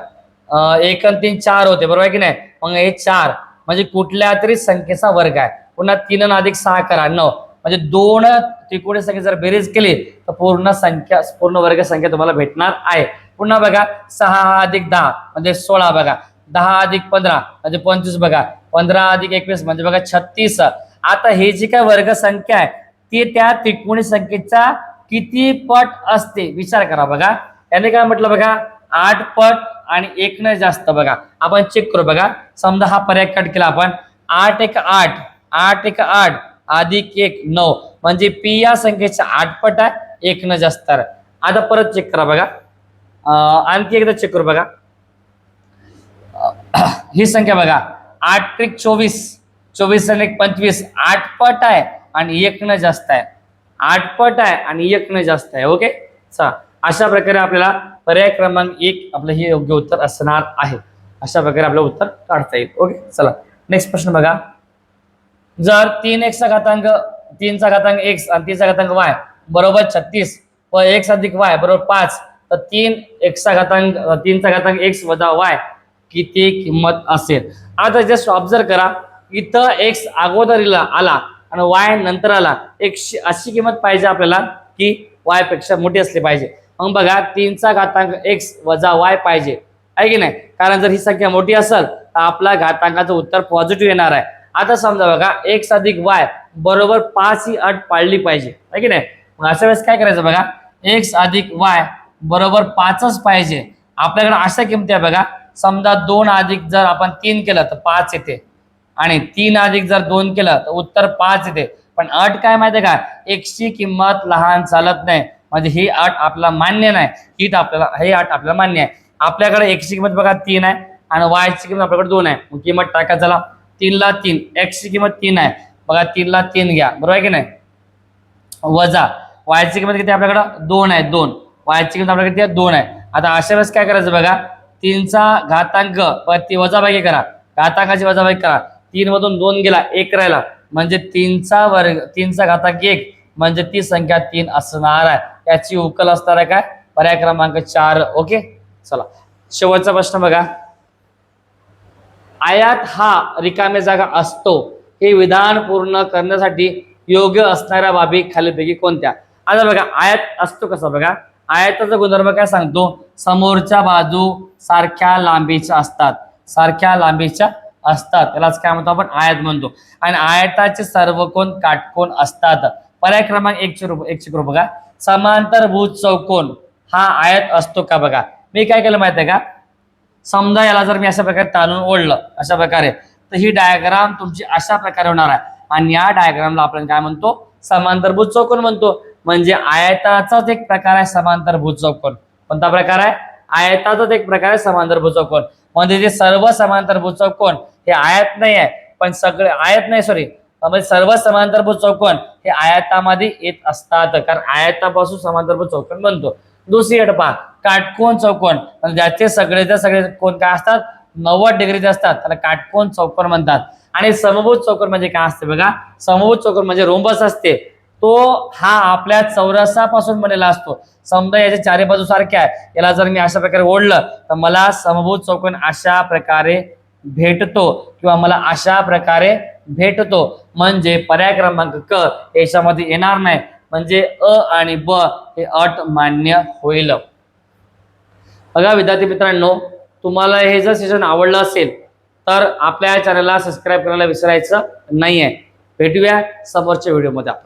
[SPEAKER 1] 1 आणि 3 4 होते, बरोबर आहे की नाही. मग हे 4 म्हणजे कुठल्या तरी संख्येचा वर्ग आहे. पुन्हा 3 आणि अधिक 6 करा 9, म्हणजे दोन त्रिकोणी संख्या जर बेरीज केली तर पूर्ण वर्ग संख्या तुम्हाला भेटणार आहे. पुन्हा बघा 6 अधिक 10 म्हणजे 16 बघा, 10 अधिक 15 म्हणजे 25 बघा, 15 अधिक 21 म्हणजे बघा 36. आता हे जी काय वर्ग संख्या आहे ती त्या त्रिकोणी संख्येचा किती पट असते विचार करा. बघा याने काय म्हटलं बघा 8 पट आणि 1 न जास्त. बघा आपण चेक करू बघा, समजा हा पर्याय कट केला आपण, 8 1 8, 8 1 8 अधिक 1 9 म्हणजे पी या संख्येचा 8 पट आहे, 1 न जास्त. आता परत चेक करा बघा, आणखी एकदा चेक करू बघा, ही संख्या बघा 8 1 24, 24 आणि 1 25, 8 पट आहे आणि 1 न जास्त आहे, 8 पट आहे आणि 1 न जास्त आहे. ओके चला, अशा प्रकारे आपल्याला पर्याय क्रमांक 1 आपलं हे योग्य उत्तर असणार आहे. अशा प्रकारे आपलं उत्तर काढता येईल. ओके चला नेक्स्ट प्रश्न बघा, जर 3x चा घातांक 3 चा घातांक x आणि 3 चा घातांक y बरोबर 36 व x अधिक y बरोबर 5 तर 3x चा घातांक 3 चा घातांक x वजा y किती किंमत असेल. आता जस्ट ऑब्झर्व करा, इथं x अगोदर आला आणि y नंतर आला, x अशी किंमत पाहिजे आपल्याला की y पेक्षा मोठी असली पाहिजे. मग बघा 3 चा घातांक x वजा y पाहिजे आहे की नाही, कारण जर ही संख्या मोठी असेल तर आपला घातांकाचं उत्तर पॉझिटिव्ह येणार आहे. आता समजा बघा x अधिक y बरोबर 5 ही अट पाळली पाहिजे आहे की नाही. मग अशा वेळेस काय करायचं बघा, x अधिक y बरोबर 5च पाहिजे. आपल्याकडे अशा किमती आहे बघा, समजा 2 अधिक जर आपण 3 केलं तर 5 येते आणि 3 अधिक जर 2 केलं तर उत्तर 5 येते. पण अट काय माहिती आहे का, x ची किंमत लहान चालत नाही, म्हणजे ही अट आपल्याला मान्य नाही, ही अट आपल्याला मान्य आहे. आपल्याकडे x ची किंमत बघा 3 आहे आणि y ची किंमत आपल्याकडे 2 आहे. मग किंमत टाका चला. 3 ला 3, x ची किंमत 3 आहे बघा, 3 ला 3 घ्या, बरोबर आहे की नाही. वजा y ची किंमत किती आपल्याकडे 2 आहे, 2. y ची किंमत आपल्याकडे किती आहे 2 आहे. आता अशा वेळेस काय करायचं बघा, 3 चा घातांक ती वजाबाकी करा, घातांकाची वजाबाकी करा. 3 मधून 2 गेला, 1 राहिला, म्हणजे 3 चा वर्ग, 3 चा घातांक 1 म्हणजे ती संख्या 3 असणार आहे. याची उकल असणार आहे काय, पर्याय क्रमांक 4. ओके, चला शेवटचा प्रश्न बघा. आयात हा रिकाम्या जागा असतो हे विधान पूर्ण करण्यासाठी योग्य असणाऱ्या बाबी खालीलपैकी कोणत्या. आता बघा आयात असतो कसा बघा, आयताचा गुणधर्म काय सांगतो, समोरच्या बाजू सारख्या लांबीच्या असतात, सारख्या लांबीच्या असतात, त्यालाच काय म्हणतो आपण आयत म्हणतो. आणि आयताचे सर्व कोण काटकोन असतात. पर्याय क्रमांक 1 ची बघा, समांतरभुज चौकोन हा आयत असतो का बघा. मी काय केलं माहिती आहे का, समजा याला जर मी अशा प्रकारे ताणून ओढलं अशा प्रकारे, तर ही डायग्राम तुमची अशा प्रकारे होणार आहे. आणि या डायग्रामला आपण काय म्हणतो, समांतरभुज चौकोन म्हणतो. म्हणजे आयताचाच एक प्रकार आहे समांतरभुज चौकोन. कोणता प्रकार आहे, आयताचाच एक प्रकार आहे समांतरभुज चौकोन. म्हणजे जे सर्व समांतरभुज चौकोन हे आयत नाही आहे, पण सगळे आयत नाही सॉरी म्हणजे सर्व समांतरभुज चौकोन हे आयतामध्ये येत असतात, कारण आयतापासून समांतरभुज चौकोन बनतो. दुसरी अट पहा, काटकोन चौकोन, ज्याचे सगळेचे सगळे कोण काय असतात 90 डिग्रीचे असतात, त्याला काटकोन चौकोन म्हणतात. आणि समभुज चौकोन म्हणजे काय असते बघा, समभुज चौकोन म्हणजे रोंबस असते, तो हा आपल्या चौरसापासून बनलेला असतो. समजा याच्या चारी बाजू सारख्या आहे, याला जर मी अशा प्रकारे ओढलं तर मला समभुज चौकोन अशा प्रकारे भेटतो, किंवा मला अशा प्रकारे भेटतो. म्हणजे पर्याय क्रमांक क याच्यामध्ये येणार नाही, म्हणजे अ आणि ब हे अट मान्य होईल. बघा विद्यार्थी मित्रांनो, तुम्हाला हे जर सेशन आवडलं असेल तर आपल्या चॅनलला सबस्क्राईब करायला विसरायचं नाहीये. भेटूया समोरच्या व्हिडिओमध्ये आपण.